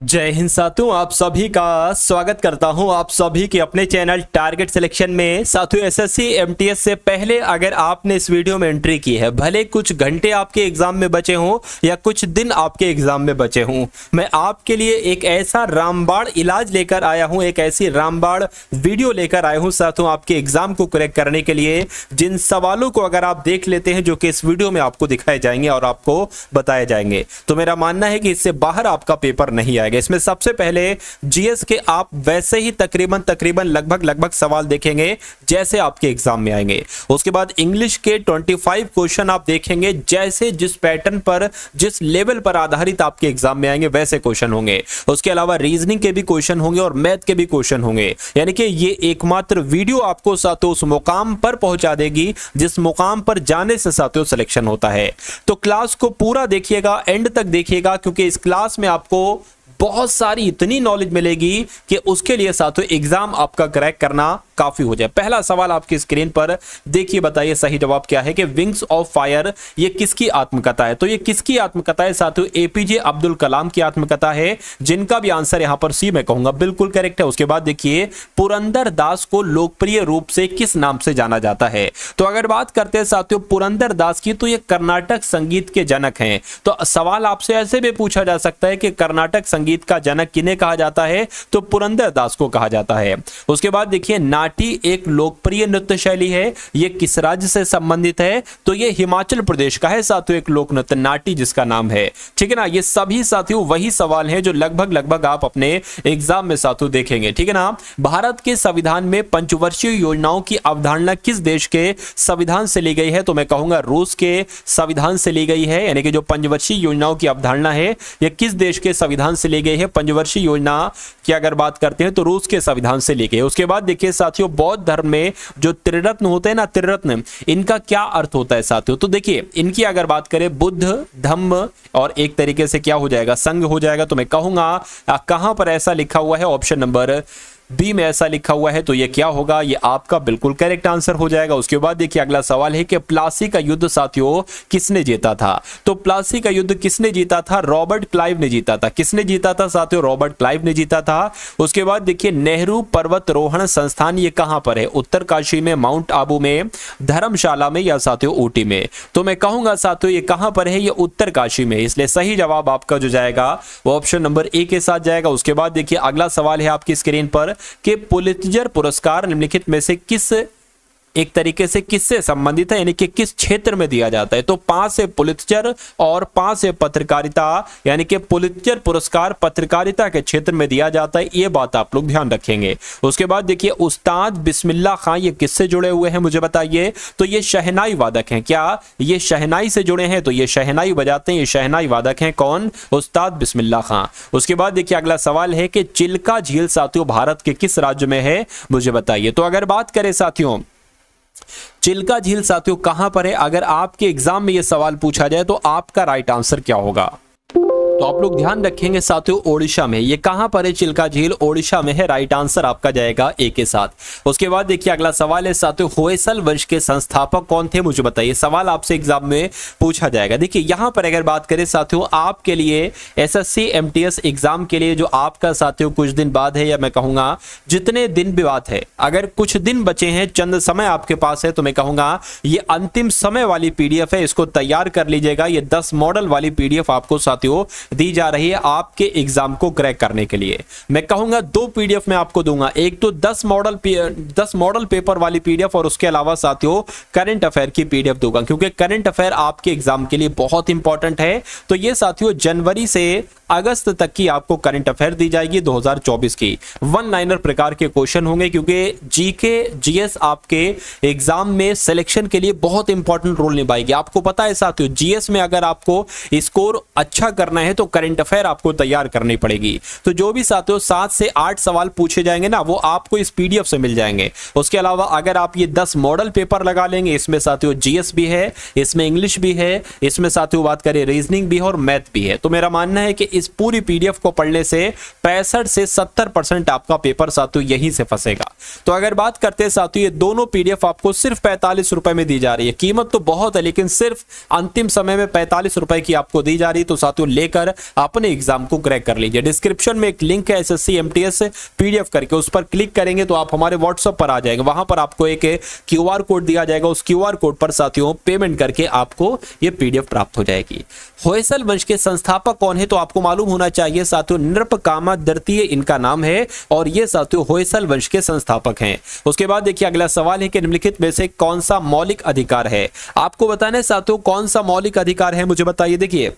जय हिंद साथियों, आप सभी का स्वागत करता हूं आप सभी के अपने चैनल टारगेट सिलेक्शन में। साथियों, एसएससी एमटीएस से पहले अगर आपने इस वीडियो में एंट्री की है, भले कुछ घंटे आपके एग्जाम में बचे हों या कुछ दिन आपके एग्जाम में बचे हों, मैं आपके लिए एक ऐसा रामबाण इलाज लेकर आया हूं, एक ऐसी रामबाण वीडियो लेकर आया हूं साथियों, आपके एग्जाम को क्रैक करने के लिए। जिन सवालों को अगर आप देख लेते हैं जो कि इस वीडियो में आपको दिखाए जाएंगे और आपको बताए जाएंगे, तो मेरा मानना है कि इससे बाहर आपका पेपर नहीं आएगा। इसमें सबसे पहले जीएस के आप वैसे ही तकरीबन लगभग सवाल देखेंगे जैसे आपके एग्जाम में आएंगे। उसके बाद इंग्लिश के 25 क्वेश्चन आप देखेंगे जैसे जिस पैटर्न पर, जिस लेवल पर आधारित आपके एग्जाम में आएंगे वैसे क्वेश्चन होंगे। उसके अलावा रीजनिंग के भी क्वेश्चन होंगे और मैथ के भी क्वेश्चन होंगे। यानी कि ये एकमात्र वीडियो आपको साथियों उस मुकाम पर पहुंचा देगी जिस मुकाम पर जाने से साथियों सिलेक्शन होता है। तो क्लास को पूरा देखिएगा, एंड तक देखिएगा, क्योंकि इस क्लास में आपको बहुत सारी इतनी नॉलेज मिलेगी कि उसके लिए साथियों एग्जाम आपका क्रैक करना काफी हो जाए। पहला सवाल आपकी स्क्रीन पर देखिए, बताइए सही जवाब क्या है कि विंग्स ऑफ फायर ये किसकी आत्मकथा है। तो ये किसकी आत्मकथा है साथियों? एपीजे अब्दुल कलाम की आत्मकथा है, जिनका भी आंसर यहां पर सी मैं कहूंगा बिल्कुल करेक्ट है। उसके बाद देखिए, पुरंदर दास को लोकप्रिय रूप से किस नाम से जाना जाता है? तो अगर बात करते हैं साथियों पुरंदर दास की, तो ये कर्नाटक संगीत के जनक हैं। तो सवाल आपसे ऐसे भी पूछा जा सकता है कि कर्नाटक संगीत का जनक किन्हें कहा जाता है? तो पुरंदर दास को कहा जाता है। उसके बाद देखिए, नाटी एक लोकप्रिय नृत्य शैली है, ये किस राज्य से संबंधित है? तो ये हिमाचल प्रदेश का है साथियों एक लोक नृत्य नाटी जिसका नाम है। ठीक है ना, ये सभी साथियों वही सवाल हैं जो लगभग आप अपने एग्जाम में साथियों देखेंगे। ठीक है ना। भारत के संविधान में पंचवर्षीय योजनाओं की अवधारणा किस देश के संविधान से ली गई है? तो मैं कहूंगा रूस के संविधान से ली गई है। यानी कि जो पंचवर्षीय योजनाओं की अवधारणा है यह किस देश के संविधान से ली गई है? पंचवर्षीय योजना की अगर बात करते हैं तो रूस के संविधान से ली गई। उसके बाद देखिए साथियों, बौद्ध धर्म में जो त्रिरत्न होते हैं ना, त्रिरत्न, इनका क्या अर्थ होता है साथियों? तो देखिए, इनकी अगर बात करें बुद्ध, धम्म और एक तरीके से क्या हो जाएगा, संघ हो जाएगा। तो मैं कहूंगा कहां पर ऐसा लिखा हुआ है? ऑप्शन नंबर बी में ऐसा लिखा हुआ है। तो ये क्या होगा? ये आपका बिल्कुल करेक्ट आंसर हो जाएगा। उसके बाद देखिए, अगला सवाल है कि प्लासी का युद्ध साथियों किसने जीता था? तो प्लासी का युद्ध किसने जीता था? रॉबर्ट क्लाइव ने जीता था। किसने जीता था साथियों? रॉबर्ट क्लाइव ने जीता था। उसके बाद देखिए, नेहरू पर्वतारोहण संस्थान ये कहां पर है? उत्तरकाशी में, माउंट आबू में, धर्मशाला में या साथियों ऊटी में? तो मैं कहूंगा साथियों ये कहां पर है? ये उत्तरकाशी में। इसलिए सही जवाब आपका जो जाएगा वो ऑप्शन नंबर ए के साथ जाएगा। उसके बाद देखिए, अगला सवाल है आपकी स्क्रीन पर कि पुलित्जर पुरस्कार निम्नलिखित में से किस एक तरीके से किससे संबंधित है, यानी कि किस क्षेत्र में दिया जाता है? तो 5 है पुलित्जर और 5 है पत्रकारिता, यानी कि पुलित्जर पुरस्कार पत्रकारिता के क्षेत्र में दिया जाता है। ये बात आप लोग ध्यान रखेंगे। उसके बाद देखिए, उस्ताद बिस्मिल्लाह खां ये किससे जुड़े हुए हैं मुझे बताइए? तो ये शहनाई वादक हैं। क्या ये शहनाई से जुड़े हैं? तो ये शहनाई बजाते हैं, ये शहनाई वादक हैं। कौन? उस्ताद बिस्मिल्लाह खां। उसके बाद देखिए, अगला सवाल है कि चिल्का झील साथियों भारत के किस राज्य में है मुझे बताइए? तो अगर बात करें साथियों चिल्का झील साथियों कहां पर है, अगर आपके एग्जाम में यह सवाल पूछा जाए तो आपका राइट आंसर क्या होगा? तो आप लोग ध्यान रखेंगे साथियों, ओडिशा में। ये कहां पर है चिल्का झील? ओडिशा में है। राइट आंसर आपका जाएगा ए के साथ। उसके बाद देखिए, अगला सवाल है साथियों, होयसल वंश के संस्थापक कौन थे मुझे बताइए? सवाल आपसे एग्जाम में पूछा जाएगा। देखिए, यहां पर अगर बात करें साथियों, आपके लिए एसएससी एमटीएस एग्जाम के लिए जो आपका साथियों कुछ दिन बाद है, या मैं कहूंगा जितने दिन भी बात है, अगर कुछ दिन बचे हैं, चंद समय आपके पास है, तो मैं कहूंगा ये अंतिम समय वाली पीडीएफ है, इसको तैयार कर लीजिएगा। ये 10 मॉडल वाली पीडीएफ आपको साथियों दी जा रही है आपके एग्जाम को क्रैक करने के लिए। मैं कहूंगा 2 पीडीएफ मैं आपको दूंगा, एक तो 10 मॉडल पेपर वाली पीडीएफ और उसके अलावा साथियों करंट अफेयर की पीडीएफ दूंगा, क्योंकि करंट अफेयर आपके एग्जाम के लिए बहुत इंपॉर्टेंट है। तो ये साथियों जनवरी से अगस्त तक की आपको करंट अफेयर दी जाएगी 2024 की। 1 लाइनर प्रकार के क्वेश्चन होंगे, क्योंकि जीके जीएस आपके एग्जाम में सिलेक्शन के लिए बहुत इंपॉर्टेंट रोल निभाएगी। आपको पता है साथियों, जीएस में अगर आपको स्कोर अच्छा करना है तो करंट अफेयर आपको तैयार करनी पड़ेगी। तो जो भी साथियों 7 से 8 सवाल पूछे जाएंगे ना, वो आपको इस पीडीएफ से मिल जाएंगे। उसके अलावा अगर आप ये 10 मॉडल पेपर लगा लेंगे, इसमें साथियों जीएस भी है, इसमें इंग्लिश भी है, इसमें साथियों बात करें रीजनिंग भी है और मैथ भी है। तो मेरा मानना है कि इस पूरी पीडीएफ को पढ़ने से 65 से 70% आपका पेपर साथियों यहीं से फंसेगा। तो अगर बात करते हैं साथियों, ये दोनों पीडीएफ आपको सिर्फ 45 रुपए में दी जा रही है। कीमत तो बहुत है लेकिन सिर्फ अंतिम समय में 45 रुपए की आपको दी जा रही है। तो साथियों लेकर अपने एग्जाम को क्रैक कर लीजिए। डिस्क्रिप्शन में एक लिंक है एसएससी एमटीएस पीडीएफ करके, उस पर क्लिक करेंगे तो आप हमारे व्हाट्सएप पर आ जाएंगे। वहां पर आपको एक क्यूआर कोड दिया जाएगा, उस क्यूआर कोड पर साथियों पेमेंट करके आपको ये पीडीएफ प्राप्त हो जाएगी। होयसल वंश के संस्थापक कौन है? तो आपको मालूम होना चाहिए साथियों, नृपकामा द्वितीय इनका नाम है और ये साथियों होयसल वंश के संस्थापक हैं। उसके बाद देखिए अगला सवाल है कि निम्नलिखित में से कौन सा मौलिक अधिकार है? आपको बताना है साथियों कौन सा मौलिक अधिकार है, मुझे बताइए। देखिए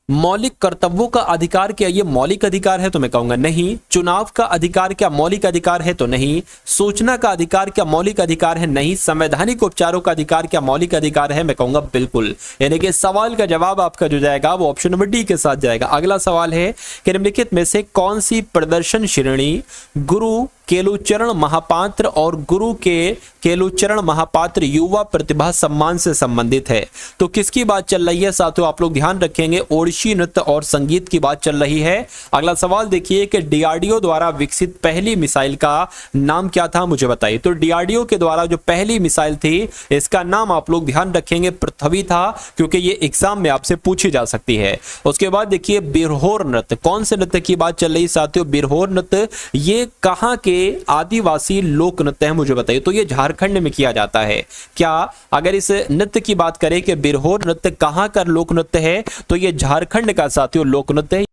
मौलिक कर्तव्यों का अधिकार क्या ये मौलिक अधिकार है? तो मैं कहूंगा नहीं। चुनाव का अधिकार क्या मौलिक अधिकार है? तो नहीं। सूचना का अधिकार क्या मौलिक अधिकार है? नहीं। संवैधानिक उपचारों का अधिकार क्या मौलिक अधिकार है? मैं कहूंगा बिल्कुल। यानी कि सवाल का जवाब आपका जो जाएगा वो ऑप्शन नंबर डी के साथ जाएगा। अगला सवाल है कि निम्नलिखित में से कौन सी प्रदर्शन श्रेणी गुरु केलुचरण महापात्र और गुरु के केलुचरण महापात्र युवा प्रतिभा सम्मान से संबंधित है? तो किसकी बात चल रही है साथियों? आप लोग ध्यान रखेंगे, ओडिसी नृत्य और संगीत की बात चल रही है। अगला सवाल देखिए कि डीआरडीओ द्वारा विकसित पहली मिसाइल का नाम क्या था, मुझे बताइए। तो डीआरडीओ के द्वारा जो पहली मिसाइल थी इसका नाम आप लोग ध्यान रखेंगे पृथ्वी था, क्योंकि ये एग्जाम में आपसे पूछी जा सकती है। उसके बाद देखिए बिरहोर नृत्य, कौन से नृत्य की बात चल रही है साथियों? बिरहोर नृत्य ये कहां के आदिवासी लोक नृत्य है, मुझे बताइए। तो ये झारखंड में किया जाता है। क्या अगर इस नृत्य की बात करें कि बिरहोर नृत्य कहां का लोक नृत्य है, तो ये झारखंड का साथियों लोक नृत्य है।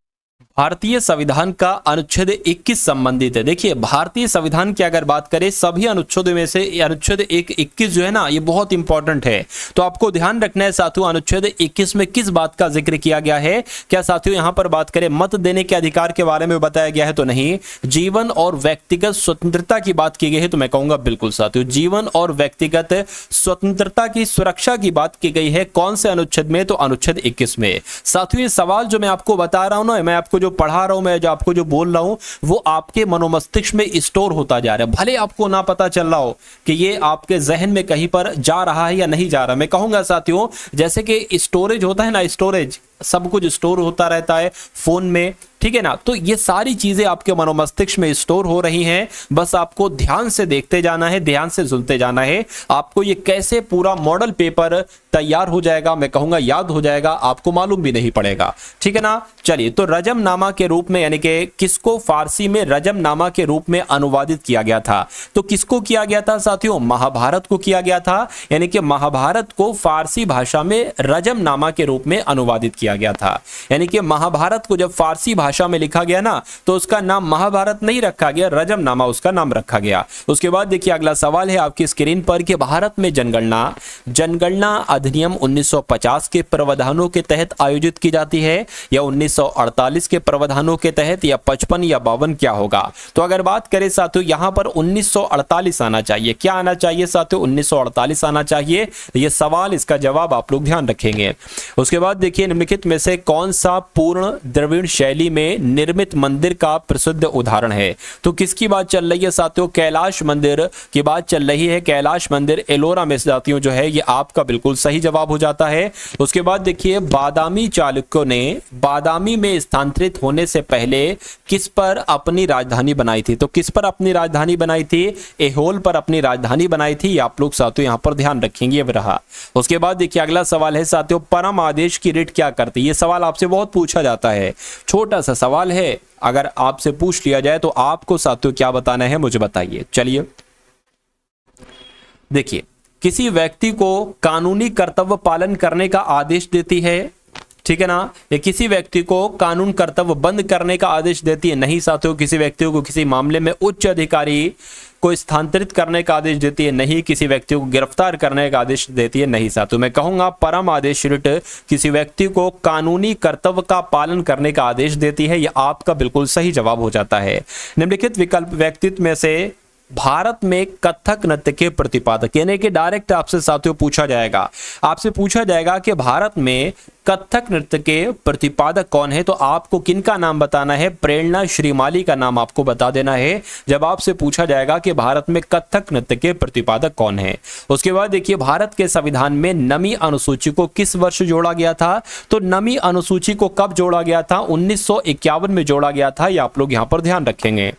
भारतीय संविधान का अनुच्छेद 21 संबंधित है। देखिए भारतीय संविधान की अगर बात करें सभी अनुच्छेदों में से अनुच्छेद 21 जो है ना ये बहुत इंपॉर्टेंट है। तो आपको ध्यान रखना है साथियों अनुच्छेद 21 में किस बात का जिक्र किया गया है। क्या साथियों यहां पर बात करें मत देने के अधिकार के बारे में बताया गया है? तो नहीं। जीवन और व्यक्तिगत स्वतंत्रता की बात की गई है? तो मैं कहूंगा बिल्कुल साथियों जीवन और व्यक्तिगत स्वतंत्रता की सुरक्षा की बात की गई है। कौन से अनुच्छेद में? तो अनुच्छेद 21 में। साथियों ये सवाल जो मैं आपको बता रहा हूं ना, मैं आपको जो पढ़ा रहा हूं, मैं जो आपको जो बोल रहा हूं वो आपके मनोमस्तिष्क में स्टोर होता जा रहा है। भले आपको ना पता चल रहा हो कि ये आपके जहन में कहीं पर जा रहा है या नहीं जा रहा। मैं कहूंगा साथियों जैसे कि स्टोरेज होता है ना, स्टोरेज सब कुछ स्टोर होता रहता है फोन में, ठीक है ना। तो ये सारी चीजें आपके मनोमस्तिष्क में स्टोर हो रही हैं। बस आपको ध्यान से देखते जाना है, ध्यान से सुनते जाना है। आपको ये कैसे पूरा मॉडल पेपर तैयार हो जाएगा, मैं कहूंगा याद हो जाएगा, आपको मालूम भी नहीं पड़ेगा, ठीक है ना। चलिए तो रजमनामा के रूप में यानी कि किसको फारसी में रजमनामा के रूप में अनुवादित किया गया था? तो किसको किया गया था साथियों? महाभारत को किया गया था। यानी कि महाभारत को फारसी भाषा में रजमनामा के रूप में अनुवादित किया गया था। यानी कि महाभारत को जब फारसी भाषा में लिखा गया ना तो उसका नाम महाभारत नहीं रखा गया, रजमनामा उसका नाम रखा गया। उसके बाद देखिए अगला सवाल है आपकी स्क्रीन पर कि भारत में जनगणना अधिनियम 1950 के प्रावधानों के तहत आयोजित की जाती है या 1948 के प्रावधानों के तहत या 55 या 52 क्या होगा? तो अगर बात करें साथियों यहां पर 1948 आना चाहिए। क्या आना चाहिए साथियों? 1948 आना चाहिए। यह सवाल, इसका जवाब आप लोग ध्यान रखेंगे। उसके बाद देखिए निम्नलिखित में से कौन सा पूर्ण द्रविड़ शैली में निर्मित मंदिर का प्रसिद्ध उदाहरण है? तो किसकी बात चल रही है साथियों? कैलाश मंदिर की बात चल रही है। कैलाश मंदिर एलोरा में साथियों जो है ये आपका बिल्कुल सही जवाब हो जाता है। उसके बाद देखिए बादामी चालुक्यों ने बादामी में स्थानांतरित होने से पहले किस पर अपनी राजधानी बनाई थी? तो किस पर अपनी राजधानी बनाई थी? एहोल पर अपनी राजधानी बनाई थी। आप लोग साथियों यहां पर ध्यान रखेंगे रहा। उसके बाद देखिए अगला सवाल है साथियों परम आदेश की रिट क्या करती है? ये सवाल आपसे बहुत पूछा जाता है, छोटा सा सवाल है, अगर आपसे पूछ लिया जाए तो आपको साथियों क्या बताना है मुझे बताइए। चलिए देखिए किसी व्यक्ति को कानूनी कर्तव्य पालन करने का आदेश देती है, ठीक है ना। ये किसी व्यक्ति को कानून कर्तव्य बंद करने का आदेश देती है। नहीं साथियों। किसी व्यक्ति को किसी मामले में उच्च अधिकारी को स्थानांतरित करने का आदेश देती है। नहीं। किसी व्यक्ति को गिरफ्तार करने का आदेश देती है। नहीं साथियों। मैं कहूंगा परम आदेश रिट किसी व्यक्ति को कानूनी कर्तव्य का पालन करने का आदेश देती है। यह आपका बिल्कुल सही जवाब हो जाता है। निम्नलिखित विकल्प व्यक्तित्व में से भारत में कथक नृत्य के प्रतिपादक, यानी कि डायरेक्ट आपसे साथियों पूछा जाएगा, आपसे पूछा जाएगा कि भारत में कथक नृत्य के प्रतिपादक कौन है? तो आपको किनका नाम बताना है? प्रेरणा श्रीमाली का नाम आपको बता देना है जब आपसे पूछा जाएगा कि भारत में कथक नृत्य के प्रतिपादक कौन है। उसके बाद देखिए भारत के संविधान में नमी अनुसूची को किस वर्ष जोड़ा गया था? तो नमी अनुसूची को कब जोड़ा गया था? 1951 में जोड़ा गया था। ये आप लोग यहां पर ध्यान रखेंगे।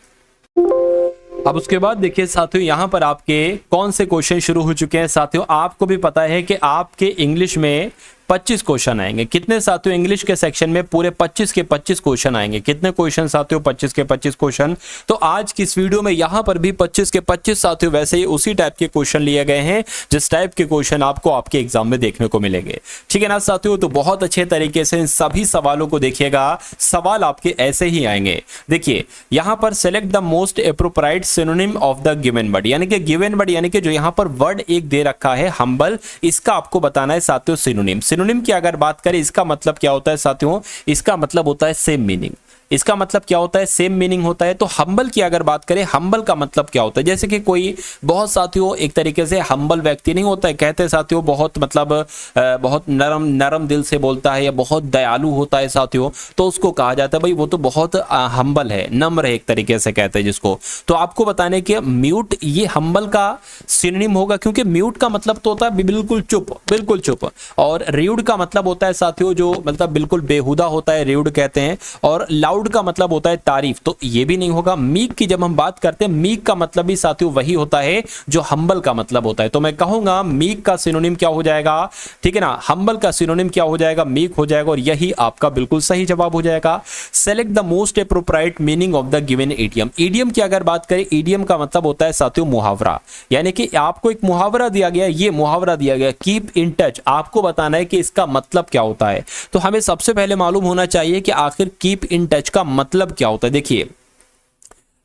अब उसके बाद देखिए साथियों, यहाँ पर आपके कौन से क्वेश्चन शुरू हो चुके हैं। साथियों आपको भी पता है कि आपके इंग्लिश में 25 क्वेश्चन आएंगे। कितने साथियों? इंग्लिश के सेक्शन में पूरे 25 के 25 क्वेश्चन आएंगे। कितने क्वेश्चन साथियों? 25 के 25 क्वेश्चन। तो आज की इस वीडियो में यहाँ पर भी 25 के 25 साथियों वैसे ही उसी टाइप के क्वेश्चन लिए गए हैं जिस टाइप के क्वेश्चन आपको आपके एग्जाम में देखने को मिलेंगे। ठीक है ना साथियों? तो बहुत अच्छे तरीके से इन सभी सवालों को देखिएगा। सवाल आपके ऐसे ही आएंगे। देखिए यहाँ पर select the most appropriate synonym of the given word, यानी कि गिवन वर्ड यानी कि जो यहाँ पर वर्ड एक दे रखा है हम्बल, इसका आपको बताना है साथियों सिनोनिम। सिनोनिम की अगर बात करें इसका मतलब क्या होता है साथियों? इसका मतलब होता है सेम मीनिंग। इसका मतलब क्या होता है? सेम मीनिंग होता है। तो हम्बल की अगर बात करें, हम्बल का मतलब क्या होता है? जैसे कि कोई बहुत साथियों एक तरीके से हम्बल व्यक्ति नहीं होता है, कहते हैं साथियों बहुत मतलब बहुत नरम दिल से बोलता है या बहुत दयालु होता है साथियों, तो उसको कहा जाता है भाई वो तो बहुत हम्बल है, नम्र है, एक तरीके से कहते हैं जिसको। तो आपको बताने कि म्यूट ये हम्बल का सिनोनिम होगा, क्योंकि म्यूट का मतलब तो होता है बिल्कुल चुप, बिल्कुल चुप। और र्यूड का मतलब होता है साथियों जो मतलब बिल्कुल बेहुदा होता है, र्यूड कहते हैं। और लाउड का मतलब होता है तारीफ, तो ये भी नहीं होगा। मीक की जब हम बात करते हैं, मीक का मतलब भी साथियों वही होता है जो हम्बल का मतलब होता है। तो मैं कहूंगा मीक का सिनोनिम क्या हो जाएगा? ठीक है ना, हम्बल का सिनोनिम क्या हो जाएगा? मीक हो जाएगा। और यही आपका बिल्कुल सही जवाब हो जाएगा। Select the most appropriate meaning of the given idiom. Idiom की अगर बात करें, इडियम का मतलब होता है साथियों मुहावरा, यानी कि आपको एक मुहावरा दिया गया, ये मुहावरा दिया गया कीप इन टच, आपको बताना है कि इसका मतलब क्या होता है। तो हमें सबसे पहले मालूम होना चाहिए कि आखिर कीप इन टच का मतलब क्या होता है। देखिए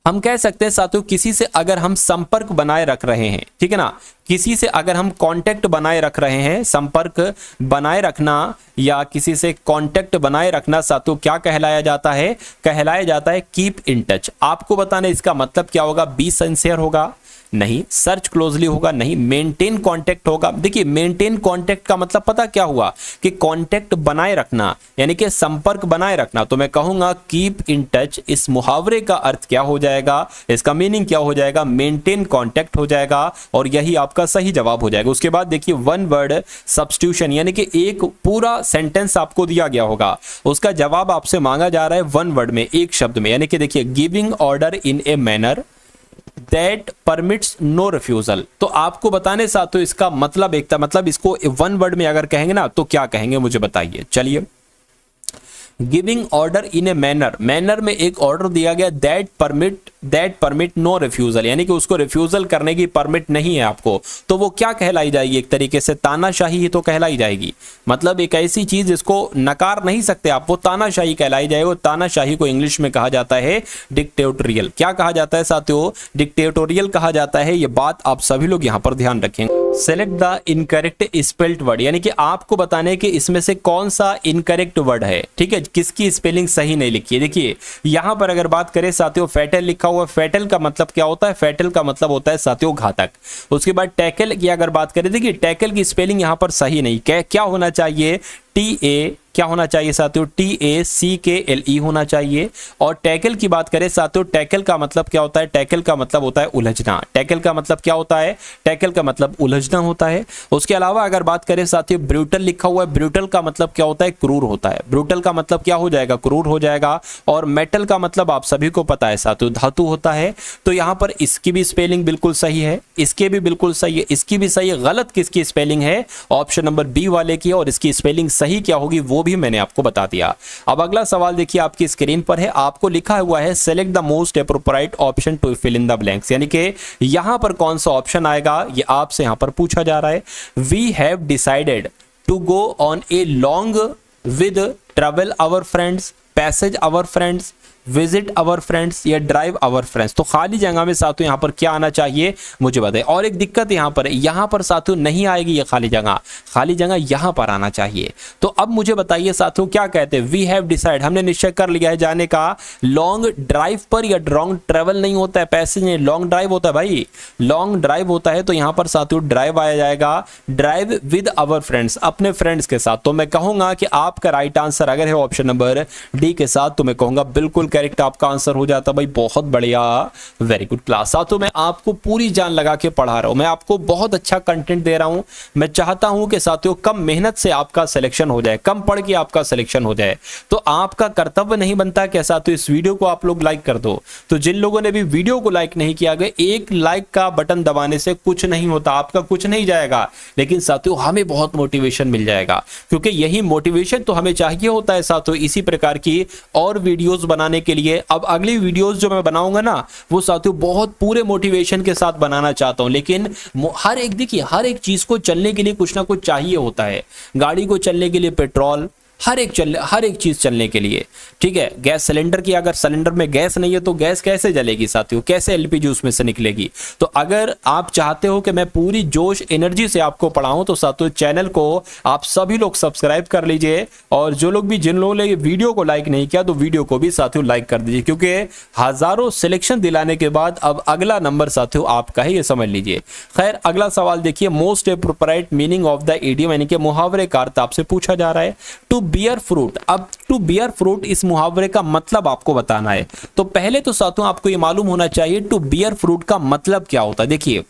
हम कह सकते हैं साथियों किसी से अगर हम संपर्क बनाए रख रहे हैं, ठीक है ना, किसी से अगर हम कांटेक्ट बनाए रख रहे हैं, संपर्क बनाए रखना या किसी से कांटेक्ट बनाए रखना साथियों क्या कहलाया जाता है? कहलाया जाता है कीप इन टच। आपको बताना इसका मतलब क्या होगा? बी सिंसियर होगा? नहीं। सर्च क्लोजली होगा? नहीं। मेंटेन कांटेक्ट होगा? देखिए मेंटेन कांटेक्ट का मतलब पता क्या हुआ कि कांटेक्ट बनाए रखना, यानी कि संपर्क बनाए रखना। तो मैं कहूंगा कीप इन टच, इस मुहावरे का अर्थ क्या हो जाएगा? इसका मीनिंग क्या हो जाएगा? मेंटेन कांटेक्ट हो जाएगा। और यही आपका सही जवाब हो जाएगा। उसके बाद देखिए वन वर्ड सब्स्टिट्यूशन, यानी कि एक पूरा सेंटेंस आपको दिया गया होगा, उसका जवाब आपसे मांगा जा रहा है वन वर्ड में, एक शब्द में। यानी कि देखिए giving order in a manner that permits no refusal. तो आपको बताने साथियों इसका मतलब एक था, मतलब इसको वन वर्ड में अगर कहेंगे ना तो क्या कहेंगे मुझे बताइए। चलिए, giving order in a manner, manner में एक ऑर्डर दिया गया दैट परमिट नो रिफ्यूजल, यानी कि उसको रिफ्यूजल करने की परमिट नहीं है आपको, तो वो क्या कहलाई जाएगी? एक तरीके से तानाशाही ही तो कहलाई जाएगी। मतलब एक ऐसी चीज जिसको नकार नहीं सकते आप, वो तानाशाही कहलाई जाएगी। और तानाशाही को इंग्लिश में कहा जाता है डिक्टेटोरियल। क्या कहा जाता है साथियों? डिक्टेटोरियल कहा जाता है। ये बात आप सभी लोग यहां पर ध्यान रखेंगे। Select the incorrect spelled word, यानी कि आपको बताने कि इसमें से कौन सा इनकरेक्ट वर्ड है, ठीक है, किसकी स्पेलिंग सही नहीं लिखी है। देखिए यहां पर अगर बात करें साथियों फैटल लिखा हुआ, फैटल का मतलब क्या होता है? फैटल का मतलब होता है साथियों घातक। उसके बाद टैकल की अगर बात करें, देखिए टैकल की स्पेलिंग यहां पर सही नहीं, क्या होना चाहिए? TA क्या होना चाहिए साथियों? TACKLE होना चाहिए। और टैकल की बात करें साथियों, टैकल का मतलब क्या होता है? टैकल का मतलब होता है उलझना। टैकल का मतलब क्या होता है? टैकल का मतलब उलझना होता है। उसके अलावा अगर बात करें साथियों ब्रूटल लिखा हुआ है, ब्रूटल का मतलब क्या होता है? क्रूर होता है। ब्रूटल का मतलब क्या हो जाएगा? क्रूर हो जाएगा। और मेटल का मतलब आप सभी को पता है साथियों धातु होता है। तो यहां पर इसकी भी स्पेलिंग बिल्कुल सही है, इसके भी बिल्कुल सही है, इसकी भी सही है। गलत किसकी स्पेलिंग है? ऑप्शन नंबर बी वाले की। और इसकी स्पेलिंग सही क्या होगी वो भी मैंने आपको बता दिया। अब अगला सवाल देखिए आपकी स्क्रीन पर है, आपको लिखा हुआ है select the most appropriate option to fill in the blanks, यानी कि यहां पर कौन सा ऑप्शन आएगा ये आपसे यहां पर पूछा जा रहा है। We have decided to go on a long with travel our friends, passage our friends, visit our friends या ड्राइव आवर फ्रेंड्स। तो खाली जगह में साथियों यहां पर क्या आना चाहिए मुझे बताएं। और एक दिक्कत यहां पर है, यहां पर साथियों नहीं आएगी ये खाली जगह यहां पर आना चाहिए। तो अब मुझे बताइए साथियों क्या कहते हैं? वी हैव डिसाइड, हमने निश्चय कर लिया है जाने का लॉन्ग ड्राइव पर, या लॉन्ग ट्रेवल नहीं होता है, पैसेज नहीं, लॉन्ग ड्राइव होता है भाई, लॉन्ग ड्राइव होता है। तो यहां पर साथियों ड्राइव आया जाएगा, ड्राइव विद आवर फ्रेंड्स, अपने फ्रेंड्स के साथ। तो मैं कहूंगा कि आपका राइट आंसर अगर है ऑप्शन नंबर डी के साथ, तो मैं कहूंगा बिल्कुल करेक्ट आपका आंसर हो जाता भाई, बहुत बढ़िया, वेरी गुड क्लास। साथियों मैं आपको पूरी जान लगा के पढ़ा रहा हूं, मैं आपको बहुत अच्छा कंटेंट दे रहा हूं। मैं चाहता हूं कि साथियों कम मेहनत से आपका सिलेक्शन हो जाए, कम पढ़ के आपका सिलेक्शन हो जाए। तो आपका कर्तव्य नहीं बनता कि साथियों इस वीडियो को आप लोग लाइक कर दो। तो जिन लोगों ने भी वीडियो को लाइक नहीं किया गया, एक लाइक का बटन दबाने से कुछ नहीं होता, आपका कुछ नहीं जाएगा, लेकिन साथियों हमें बहुत मोटिवेशन मिल जाएगा, क्योंकि यही मोटिवेशन तो हमें चाहिए होता है साथियों इसी प्रकार की और वीडियोस बनाने के लिए। अब अगली वीडियोस जो मैं बनाऊंगा ना, वो साथियों बहुत पूरे मोटिवेशन के साथ बनाना चाहता हूं, लेकिन हर एक देखिए हर एक चीज को चलने के लिए कुछ ना कुछ चाहिए होता है। गाड़ी को चलने के लिए पेट्रोल, हर एक चीज चलने के लिए, ठीक है। गैस सिलेंडर की, अगर सिलेंडर में गैस नहीं है तो गैस कैसे जलेगी साथियों, कैसे एलपीजी उसमें से निकलेगी। तो अगर आप चाहते हो कि मैं पूरी जोश एनर्जी से आपको पढ़ाऊं तो साथियों चैनल को आप सभी लोग सब्सक्राइब कर लीजिए, और जो लोग भी जिन लोगों ने वीडियो को लाइक नहीं किया तो वीडियो को भी साथियों लाइक कर दीजिए, क्योंकि हजारों सिलेक्शन दिलाने के बाद अब अगला नंबर साथियों आपका है, ये समझ लीजिए। खैर अगला सवाल देखिए, most appropriate meaning of the idiom यानी कि मुहावरे का अर्थ आपसे पूछा जा रहा है। टू बियर फ्रूट, अब टू बियर फ्रूट इस मुहावरे का मतलब आपको बताना है। तो पहले तो साथियों आपको यह मालूम होना चाहिए टू बियर फ्रूट का मतलब क्या होता है। देखिए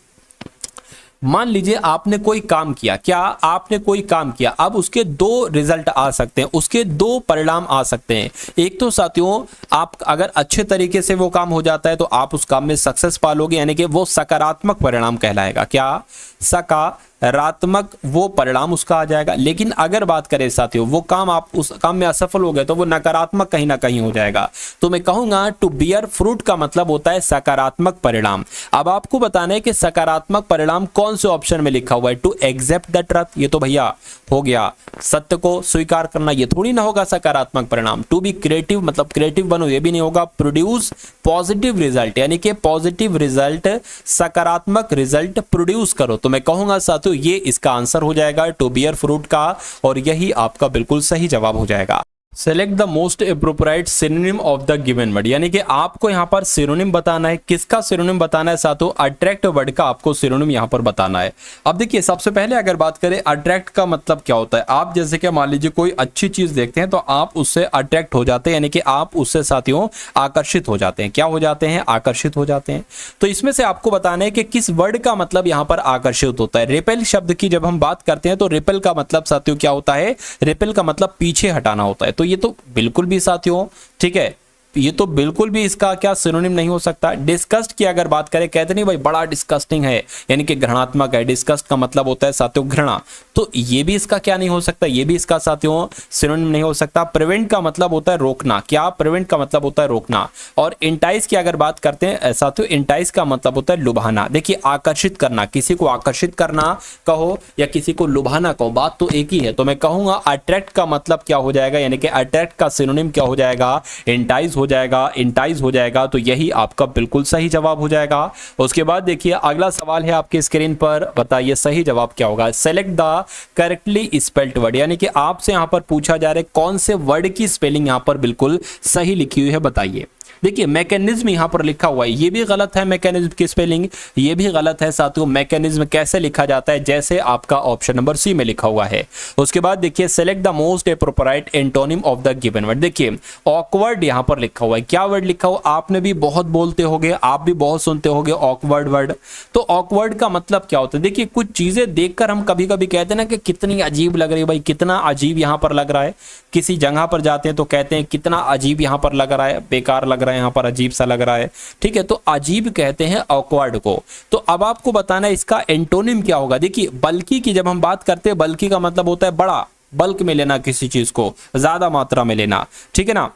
मान लीजिए आपने कोई काम किया, क्या आपने कोई काम किया, अब उसके दो रिजल्ट आ सकते हैं, उसके दो परिणाम आ सकते हैं। एक तो साथियों आप अगर अच्छे तरीके से वो काम हो जाता है तो आप उस काम में सक्सेस पालोगे, यानी कि वो सकारात्मक परिणाम कहलाएगा। क्या? सकारात्मक वो परिणाम उसका आ जाएगा। लेकिन अगर बात करें साथियों वो काम आप उस काम में असफल हो गए तो वो नकारात्मक कहीं ना कहीं हो जाएगा। तो मैं कहूंगा टू बियर फ्रूट का मतलब होता है सकारात्मक परिणाम। अब आपको बताना है कि सकारात्मक परिणाम कौन से ऑप्शन में लिखा हुआ है। टू एक्सेप्ट द ट्रुथ, ये तो भैया हो गया, सत्य को स्वीकार करना, ये थोड़ी ना होगा सकारात्मक परिणाम। टू बी क्रिएटिव मतलब क्रिएटिव बनो, ये भी नहीं होगा। प्रोड्यूस पॉजिटिव रिजल्ट यानी कि पॉजिटिव रिजल्ट, सकारात्मक रिजल्ट प्रोड्यूस करो। तो मैं कहूंगा साथियों ये इसका आंसर हो जाएगा टू बियर फ्रूट का, और यही आपका बिल्कुल सही जवाब हो जाएगा। Select the most appropriate synonym of the given word, यानी कि आपको यहां पर सिनोनिम बताना है। किसका सिनोनिम बताना है साथियों? अट्रैक्ट वर्ड का आपको सिनोनिम यहां पर बताना है। अब देखिए सबसे पहले अगर बात करें अट्रैक्ट का मतलब क्या होता है। आप जैसे कि मान लीजिए कोई अच्छी चीज देखते हैं तो आप उससे अट्रैक्ट हो जाते हैं, यानी कि आप उससे साथियों आकर्षित हो जाते हैं। क्या हो जाते हैं? आकर्षित हो जाते हैं। तो इसमें से आपको बताना है कि किस वर्ड का मतलब यहां पर आकर्षित होता है। रिपेल शब्द की जब हम बात करते हैं तो रिपेल का मतलब साथियों क्या होता है? रिपेल का मतलब पीछे हटाना होता है। तो ये तो बिल्कुल भी साथियों ठीक है, ये तो बिल्कुल भी इसका क्या सिनोनिम नहीं हो सकता। डिस्कस्ट की अगर बात करें, कहते नहीं भाई बड़ा डिस्कस्टिंग है, यानी कि घृणात्मक है। डिस्कस्ट का मतलब होता है साथियों घृणा, तो ये भी इसका क्या नहीं हो सकता, ये भी इसका साथियों सिनोनिम नहीं हो सकता। प्रिवेंट का मतलब होता है रोकना। क्या? प्रिवेंट का मतलब होता है रोकना। और इंटाइज की अगर बात करते हैं साथियों, इंटाइज का मतलब होता है लुभाना। देखिए आकर्षित करना, किसी को आकर्षित करना कहो या किसी को लुभाना कहो, बात तो एक ही है। तो मैं कहूंगा अट्रैक्ट का मतलब क्या हो जाएगा, यानी कि अट्रैक्ट का सिनोनिम क्या हो जाएगा? इंटाइज हो जाएगा, इंटाइज हो जाएगा। तो यही आपका बिल्कुल सही जवाब हो जाएगा। उसके बाद देखिए अगला सवाल है आपके स्क्रीन पर, बताइए सही जवाब क्या होगा। Select the correctly spelled word, यानी कि आपसे यहां पर पूछा जा रहा है कौन से वर्ड की स्पेलिंग यहां पर बिल्कुल सही लिखी हुई है, बताइए। देखिए मैकेनिज्म यहां पर लिखा हुआ है, ये भी गलत है। मैकेनिज्म की स्पेलिंग ये भी गलत है साथियों। मैकेनिज्म कैसे लिखा जाता है? जैसे आपका ऑप्शन नंबर सी में लिखा हुआ है। उसके बाद देखिए select the most appropriate antonym of the given word. देखिए ऑकवर्ड यहां पर लिखा हुआ है। क्या वर्ड लिखा हुआ? आपने भी बहुत बोलते होगे, आप भी बहुत सुनते होगे ऑकवर्ड वर्ड। तो ऑकवर्ड का मतलब क्या होता है? देखिए कुछ चीजें देखकर हम कभी कभी कहते हैं ना कि कितनी अजीब लग रही है, भाई कितना अजीब यहां पर लग रहा है। किसी जगह पर जाते हैं तो कहते हैं कितना अजीब यहां पर लग रहा है, बेकार लग रहा है, यहां पर अजीब सा लग रहा है, ठीक है। तो अजीब कहते हैं ऑकवर्ड को। तो अब आपको बताना है इसका एंटोनिम क्या होगा। देखिए बल्कि की जब हम बात करते हैं, बल्कि का मतलब होता है बड़ा, बल्क में लेना, किसी चीज को ज्यादा मात्रा में लेना, ठीक है ना।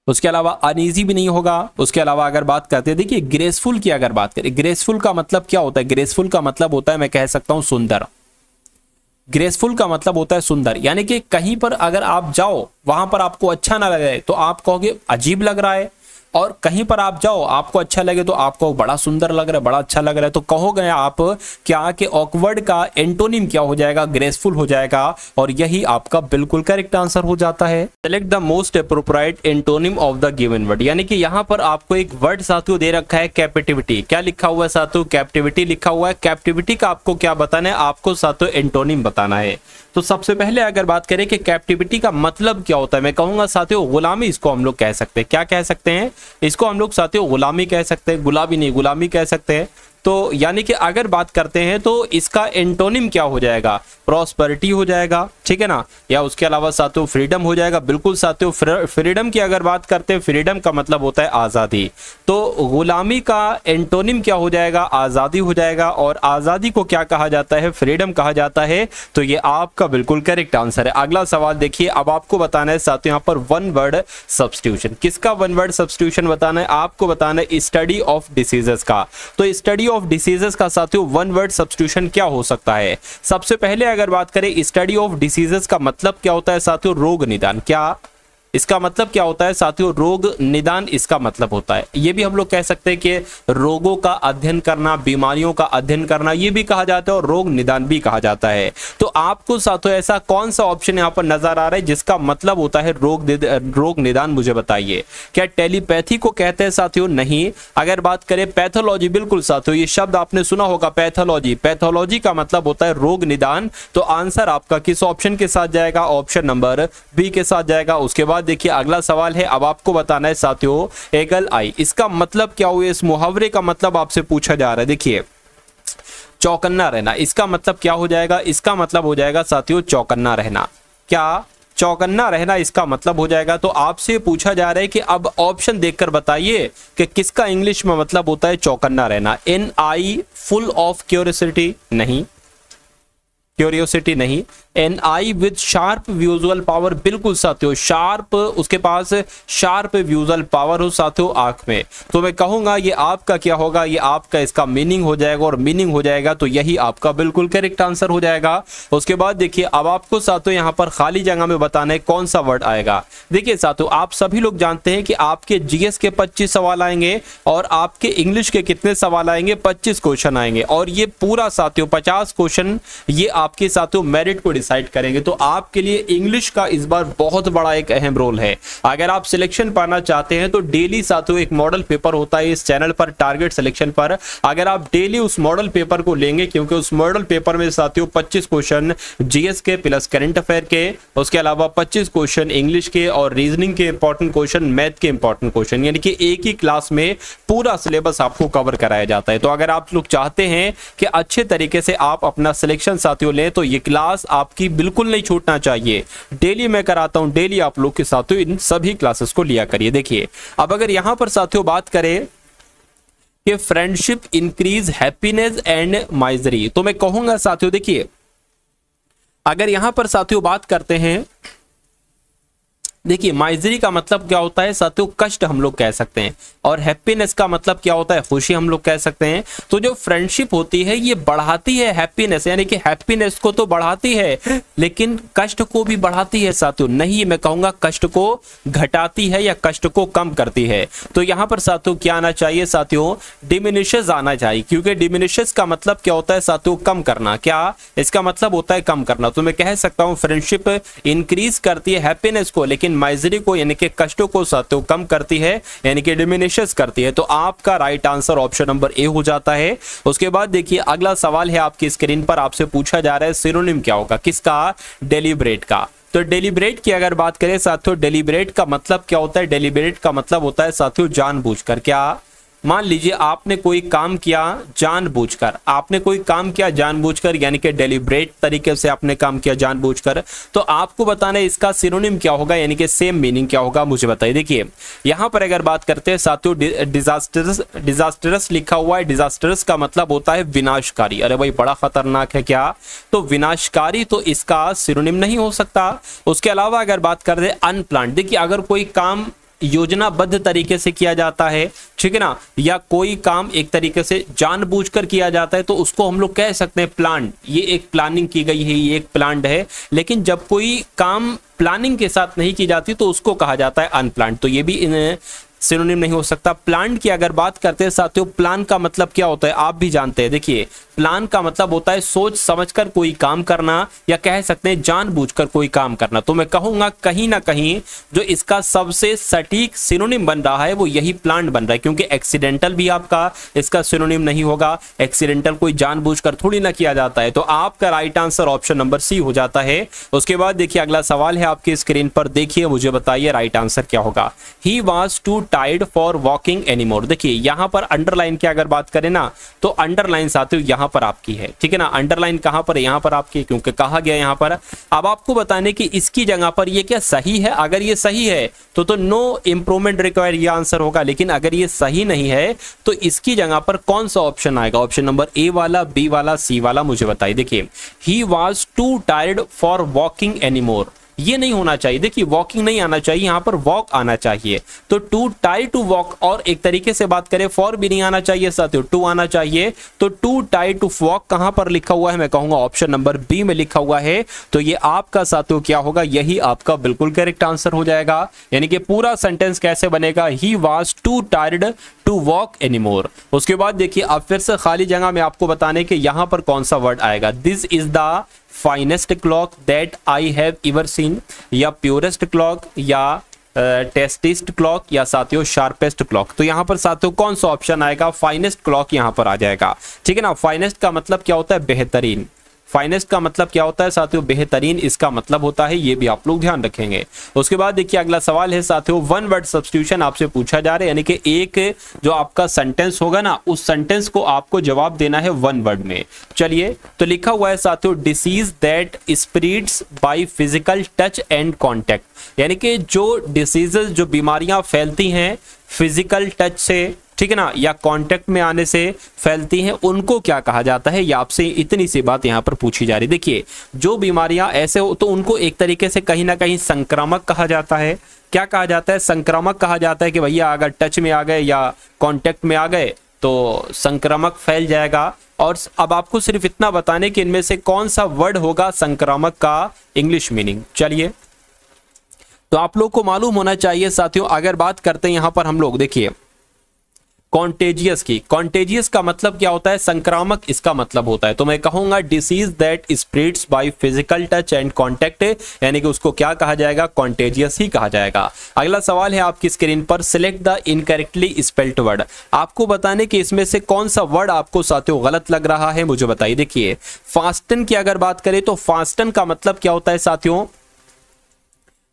उसके अलावा अनईजी भी नहीं होगा। उसके अलावा अगर बात करते हैं, देखिए ग्रेसफुल की अगर बात करें, ग्रेसफुल का मतलब क्या होता है? ग्रेसफुल का मतलब होता है, मैं कह सकता हूं सुंदर। ग्रेसफुल का मतलब होता है सुंदर, यानी कि कहीं पर अगर आप जाओ वहां पर आपको अच्छा ना लगे तो आप कहोगे अजीब लग रहा है, और कहीं पर आप जाओ, आपको अच्छा लगे तो आपको बड़ा सुंदर लग रहा है, बड़ा अच्छा लग रहा है, तो कहोगे आप क्या कि ऑकवर्ड का एंटोनिम क्या हो जाएगा, ग्रेसफुल हो जाएगा, और यही आपका बिल्कुल करेक्ट आंसर हो जाता है। Select the most appropriate antonym of the given word, यानी कि यहाँ पर आपको एक वर्ड साथियों दे रखा है कैप्टिविटी। क्या लिखा हुआ है साथियों? कैप्टिविटी लिखा हुआ है। कैप्टिविटी का आपको क्या बताना है? आपको साथियों एंटोनिम बताना है। तो सबसे पहले अगर बात करें कि कैप्टिविटी का मतलब क्या होता है, मैं कहूंगा साथियों गुलामी इसको हम लोग कह सकते हैं। क्या कह सकते हैं? इसको हम लोग साथियों गुलामी कह सकते हैं, गुलाबी नहीं, गुलामी कह सकते हैं। तो यानी कि अगर बात करते हैं तो इसका एंटोनिम क्या हो जाएगा? प्रॉस्पेरिटी हो जाएगा, ठीक है ना, या उसके अलावा साथियों फ्रीडम हो जाएगा। बिल्कुल साथियों, फ्रीडम की अगर बात करते हैं, फ्रीडम का मतलब होता है आजादी, तो गुलामी का एंटोनिम क्या हो जाएगा? आजादी हो जाएगा। और आजादी को क्या कहा जाता है? फ्रीडम कहा जाता है। तो ये आपका बिल्कुल करेक्ट आंसर है। अगला सवाल देखिए, अब आपको बताना है साथियों यहाँ पर वन वर्ड सब्स्टिट्यूशन। किसका वन वर्ड सब्स्टिट्यूशन बताना है? आपको बताना है स्टडी ऑफ डिसीजेस का। तो स्टडी ऑफ डिसीजेस का साथियों वन वर्ड सब्स्टिट्यूशन क्या हो सकता है? सबसे पहले अगर बात करें स्टडी ऑफ डिसीजेस का मतलब क्या होता है साथियों? रोग निदान। क्या इसका मतलब क्या होता है साथियों? रोग निदान इसका मतलब होता है। ये भी हम लोग कह सकते हैं कि रोगों का अध्ययन करना, बीमारियों का अध्ययन करना, ये भी कहा जाता है और रोग निदान भी कहा जाता है। तो आपको साथियों ऐसा कौन सा ऑप्शन यहाँ पर नजर आ रहा है जिसका मतलब होता है रोग निदान? मुझे बताइए। क्या टेलीपैथी को कहते हैं साथियों? नहीं। अगर बात करें पैथोलॉजी, बिल्कुल साथियों ये शब्द आपने सुना होगा, पैथोलॉजी। पैथोलॉजी का मतलब होता है रोग निदान। तो आंसर आपका किस ऑप्शन के साथ जाएगा? ऑप्शन नंबर बी के साथ जाएगा। उसके बाद देखिए अगला सवाल है, अब आपको बताना है साथियों एगल आई, इसका मतलब क्या हुआ? इस मुहावरे का मतलब आपसे पूछा जा रहा है। देखिए चौकन्ना रहना, इसका मतलब क्या हो जाएगा? इसका मतलब हो जाएगा साथियों चौकन्ना रहना। क्या चौकन्ना रहना इसका मतलब हो जाएगा? तो आपसे पूछा जा रहा है कि अब ऑप्शन देखकर बताइए कि किसका इंग्लिश में मतलब होता है चौकन्ना रहना। An eye full of curiosity? नहीं, क्यूरियोसिटी नहीं। An eye with sharp visual power, बिल्कुल साथियों शार्प, उसके पास शार्प विजुअल पावर हो साथियों आंख में। तो मैं कहूंगा ये आपका क्या होगा? ये आपका इसका मीनिंग हो जाएगा, और मीनिंग हो जाएगा तो यही आपका बिल्कुल करेक्ट आंसर हो जाएगा। उसके बाद देखिए अब आपको साथियों यहाँ पर खाली जगह में बताना है कौन सा वर्ड आएगा। देखिए साथियों आप सभी लोग जानते हैं कि आपके जीएस के 25 सवाल आएंगे और आपके इंग्लिश के कितने सवाल आएंगे? 25 क्वेश्चन आएंगे, और ये पूरा साथियों 50 क्वेश्चन ये आपके साथियों मेरिट को डिसाइड करेंगे। तो आपके लिए इंग्लिश का इस बार बहुत बड़ा एक अहम रोल है। अगर आप सिलेक्शन पाना चाहते हैं तो डेली साथियों एक मॉडल पेपर होता है इस चैनल पर, टारगेट सिलेक्शन पर। अगर आप डेली उस मॉडल पेपर को लेंगे, क्योंकि उस मॉडल पेपर में साथियों 25 क्वेश्चन जीएस के प्लस करंट अफेयर के, उसके अलावा 25 क्वेश्चन इंग्लिश के और रीजनिंग के इंपॉर्टेंट क्वेश्चन, मैथ के इंपॉर्टेंट क्वेश्चन, यानी कि एक ही क्लास में पूरा सिलेबस आपको कवर कराया जाता है। तो अगर आप लोग चाहते हैं कि अच्छे तरीके से आप अपना सिलेक्शन साथियों लें तो ये क्लास आपकी बिल्कुल नहीं छूटना चाहिए। डेली मैं कराता हूं, डेली आप लोग के साथियों इन सभी क्लासेस को लिया करिए। देखिए अब अगर यहां पर साथियों बात करें कि friendship increase happiness and misery, तो मैं कहूंगा साथियों देखिए अगर यहां पर साथियों बात करते हैं, देखिए माइजरी का मतलब क्या होता है साथियों? कष्ट हम लोग कह सकते हैं, और हैप्पीनेस का मतलब क्या होता है? खुशी हम लोग कह सकते हैं। तो जो फ्रेंडशिप होती है ये बढ़ाती है हैप्पीनेस, यानी कि हैप्पीनेस को तो बढ़ाती है लेकिन कष्ट को भी बढ़ाती है साथियों। नहीं, मैं कहूंगा कष्ट को घटाती है या कष्ट को कम करती है। तो यहां पर साथियों क्या आना चाहिए साथियों? डिमिनिशेस आना चाहिए, क्योंकि डिमिनिशेस का मतलब क्या होता है साथियों? कम करना। क्या इसका मतलब होता है? कम करना। तो मैं कह सकता हूं फ्रेंडशिप इंक्रीज करती है हैप्पीनेस को, लेकिन माइजरी को यानी कि कष्टों को साथियों कम करती है, यानी कि डिमिनिशेस करती है। तो आपका right answer option number A हो जाता है। उसके बाद देखिए अगला सवाल है आपकी स्क्रीन पर, आपसे पूछा जा रहा है सिनोनिम क्या होगा? किसका? डेलिब्रेट का। तो डेलिब्रेट की अगर बात करें साथियों, डेलिब्रेट का मतलब क्या होता है? डेलिब्रेट का मतलब होता है साथियों जानबूझकर। क्या? मान लीजिए आपने कोई काम किया जानबूझकर, आपने कोई काम किया जानबूझकर, यानी कि डेलिब्रेट तरीके से आपने काम किया जानबूझकर। तो आपको बताना है इसका सिनोनिम क्या होगा, यानी कि सेम मीनिंग क्या होगा, मुझे बताइए। देखिए यहां पर अगर बात करते हैं साथियों डिजास्टरस लिखा हुआ है। डिजास्टरस का मतलब होता है विनाशकारी। अरे भाई बड़ा खतरनाक है क्या? तो विनाशकारी तो इसका सिनोनिम नहीं हो सकता। उसके अलावा अगर बात करते हैं अनप्लान्ड, देखिए अगर कोई काम योजनाबद्ध तरीके से किया जाता है, ठीक है ना, या कोई काम एक तरीके से जानबूझकर किया जाता है तो उसको हम लोग कह सकते हैं प्लान। ये एक प्लानिंग की गई है, ये एक प्लान्ड है। लेकिन जब कोई काम प्लानिंग के साथ नहीं की जाती तो उसको कहा जाता है अनप्लान्ड। तो ये भी सिनोनिम नहीं हो सकता। प्लान की अगर बात करते हैं साथियों, प्लान का मतलब क्या होता है आप भी जानते हैं। देखिए प्लान का मतलब होता है सोच समझकर कोई काम करना, या कह सकते हैं जानबूझकर कोई काम करना। तो मैं कहूंगा कहीं ना कहीं जो इसका सबसे सटीक सिनोनिम बन रहा है वो यही प्लान बन रहा है, क्योंकि एक्सीडेंटल भी आपका इसका सिनोनिम नहीं होगा। एक्सीडेंटल कोई जानबूझकर थोड़ी ना किया जाता है। तो आपका right answer option number C हो जाता है। उसके बाद देखिए अगला सवाल है आपकी स्क्रीन पर, देखिए मुझे बताइए राइट आंसर क्या होगा। ही was too tired for walking anymore. देखिए यहां पर अंडरलाइन की अगर बात करें ना, तो अंडरलाइन साथियों यहां पर आपकी है, ठीक है ना। अंडरलाइन कहां पर है, यहां पर आपकी, क्योंकि कहा गया यहां पर। अब आपको बताने की इसकी जगह पर ये क्या सही है। अगर ये सही है तो नो इंप्रूवमेंट रिक्वायर ये आंसर होगा। लेकिन अगर ये सही नहीं है तो इसकी जगह पर कौन सा ऑप्शन आएगा, ऑप्शन नंबर ए वाला, बी वाला, सी वाला, मुझे बताइए। देखिए ही was too tired for walking anymore, ये नहीं होना चाहिए। देखिए वॉकिंग नहीं आना चाहिए, यहां पर वॉक आना चाहिए। तो टू टाई टू वॉक, और एक तरीके से बात करें फॉर भी नहीं आना चाहिए साथियों, टू आना चाहिए। तो टू टाई टू वॉक कहां पर लिखा हुआ है, मैं कहूंगा ऑप्शन नंबर बी में लिखा हुआ है। तो ये आपका साथियों क्या होगा, यही आपका बिल्कुल करेक्ट आंसर हो जाएगा। यानी कि पूरा सेंटेंस कैसे बनेगा, he was too tired to walk anymore. उसके बाद देखिए अब फिर से खाली जगह में आपको बताने के यहां पर कौन सा वर्ड आएगा। This is the finest clock that I have ever seen, या प्योरेस्ट क्लॉक, या टेस्टिस्ट क्लॉक, या साथियों शार्पेस्ट क्लॉक। तो यहां पर साथियों कौन सा ऑप्शन आएगा, फाइनेस्ट क्लॉक यहां पर आ जाएगा, ठीक है ना। फाइनेस्ट का मतलब क्या होता है, बेहतरीन। फाइनेस्ट का मतलब क्या होता है साथियों, बेहतरीन इसका मतलब होता है, ये भी आप लोग ध्यान रखेंगे। उसके बाद देखिए अगला सवाल है साथियों, वन वर्ड सब्स्टिट्यूशन आपसे पूछा जा रहा है। यानी कि एक जो आपका सेंटेंस होगा ना, उस सेंटेंस को आपको जवाब देना है वन वर्ड में। चलिए तो लिखा हुआ है साथियों, disease that spreads by physical touch and contact. यानी कि जो डिसीजेस, जो बीमारियां फैलती हैं फिजिकल टच से, ठीक है ना, या कांटेक्ट में आने से फैलती हैं, उनको क्या कहा जाता है। या आपसे इतनी सी बात यहां पर पूछी जा रही। देखिए जो बीमारियां ऐसे हो तो उनको एक तरीके से कहीं ना कहीं संक्रामक कहा जाता है। क्या कहा जाता है, संक्रामक कहा जाता है कि भैया अगर टच में आ गए या कांटेक्ट में आ गए तो संक्रामक फैल जाएगा। और अब आपको सिर्फ इतना बताने कि इनमें से कौन सा वर्ड होगा संक्रामक का इंग्लिश मीनिंग। चलिए तो आप लोग को मालूम होना चाहिए साथियों, अगर बात करते हैं यहां पर हम लोग, देखिए कॉन्टेजियस की, कॉन्टेजियस का मतलब क्या होता है, संक्रामक इसका मतलब होता है। तो मैं कहूंगा disease that spreads by physical touch and contact, यानी कि उसको क्या कहा जाएगा, कॉन्टेजियस ही कहा जाएगा। अगला सवाल है आपकी स्क्रीन पर, select the incorrectly spelled word. आपको बताने कि इसमें से कौन सा वर्ड आपको साथियों गलत लग रहा है, मुझे बताइए। देखिए फास्टन की अगर बात करें तो फास्टन का मतलब क्या होता है साथियों,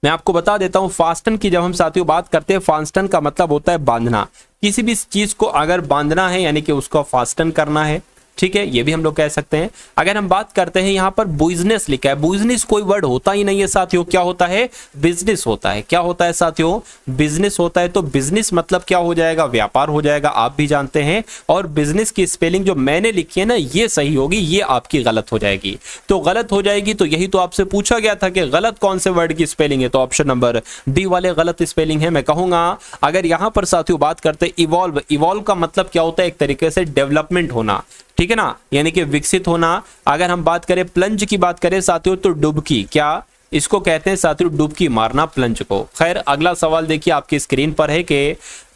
मैं आपको बता देता हूं। फास्टन की जब हम साथियों बात करते हैं, फास्टन का मतलब होता है बांधना। किसी भी चीज को अगर बांधना है यानी कि उसको फास्टन करना है, ठीक है, ये भी हम लोग कह सकते हैं। अगर हम बात करते हैं यहाँ पर बिजनेस लिखा है, बिजनेस कोई वर्ड होता ही नहीं है साथियों, क्या होता है, बिजनेस होता है। क्या होता है साथियों, बिजनेस होता है। तो बिजनेस मतलब क्या हो जाएगा, व्यापार हो जाएगा, आप भी जानते हैं। और बिजनेस की स्पेलिंग जो मैंने लिखी है ना, ये सही होगी, ये आपकी गलत हो जाएगी। तो गलत हो जाएगी, तो यही तो आपसे पूछा गया था कि गलत कौन से वर्ड की स्पेलिंग है, तो ऑप्शन नंबर बी वाले गलत स्पेलिंग है। मैं कहूंगा अगर यहां पर साथियों बात करते इवॉल्व, इवॉल्व का मतलब क्या होता है, एक तरीके से डेवलपमेंट होना, ठीक है ना, यानी कि विकसित होना। अगर हम बात करें प्लंज की बात करें साथियों, तो डुबकी, क्या इसको कहते हैं साथियों, डुबकी मारना, प्लंज को। खैर अगला सवाल देखिए आपकी स्क्रीन पर है कि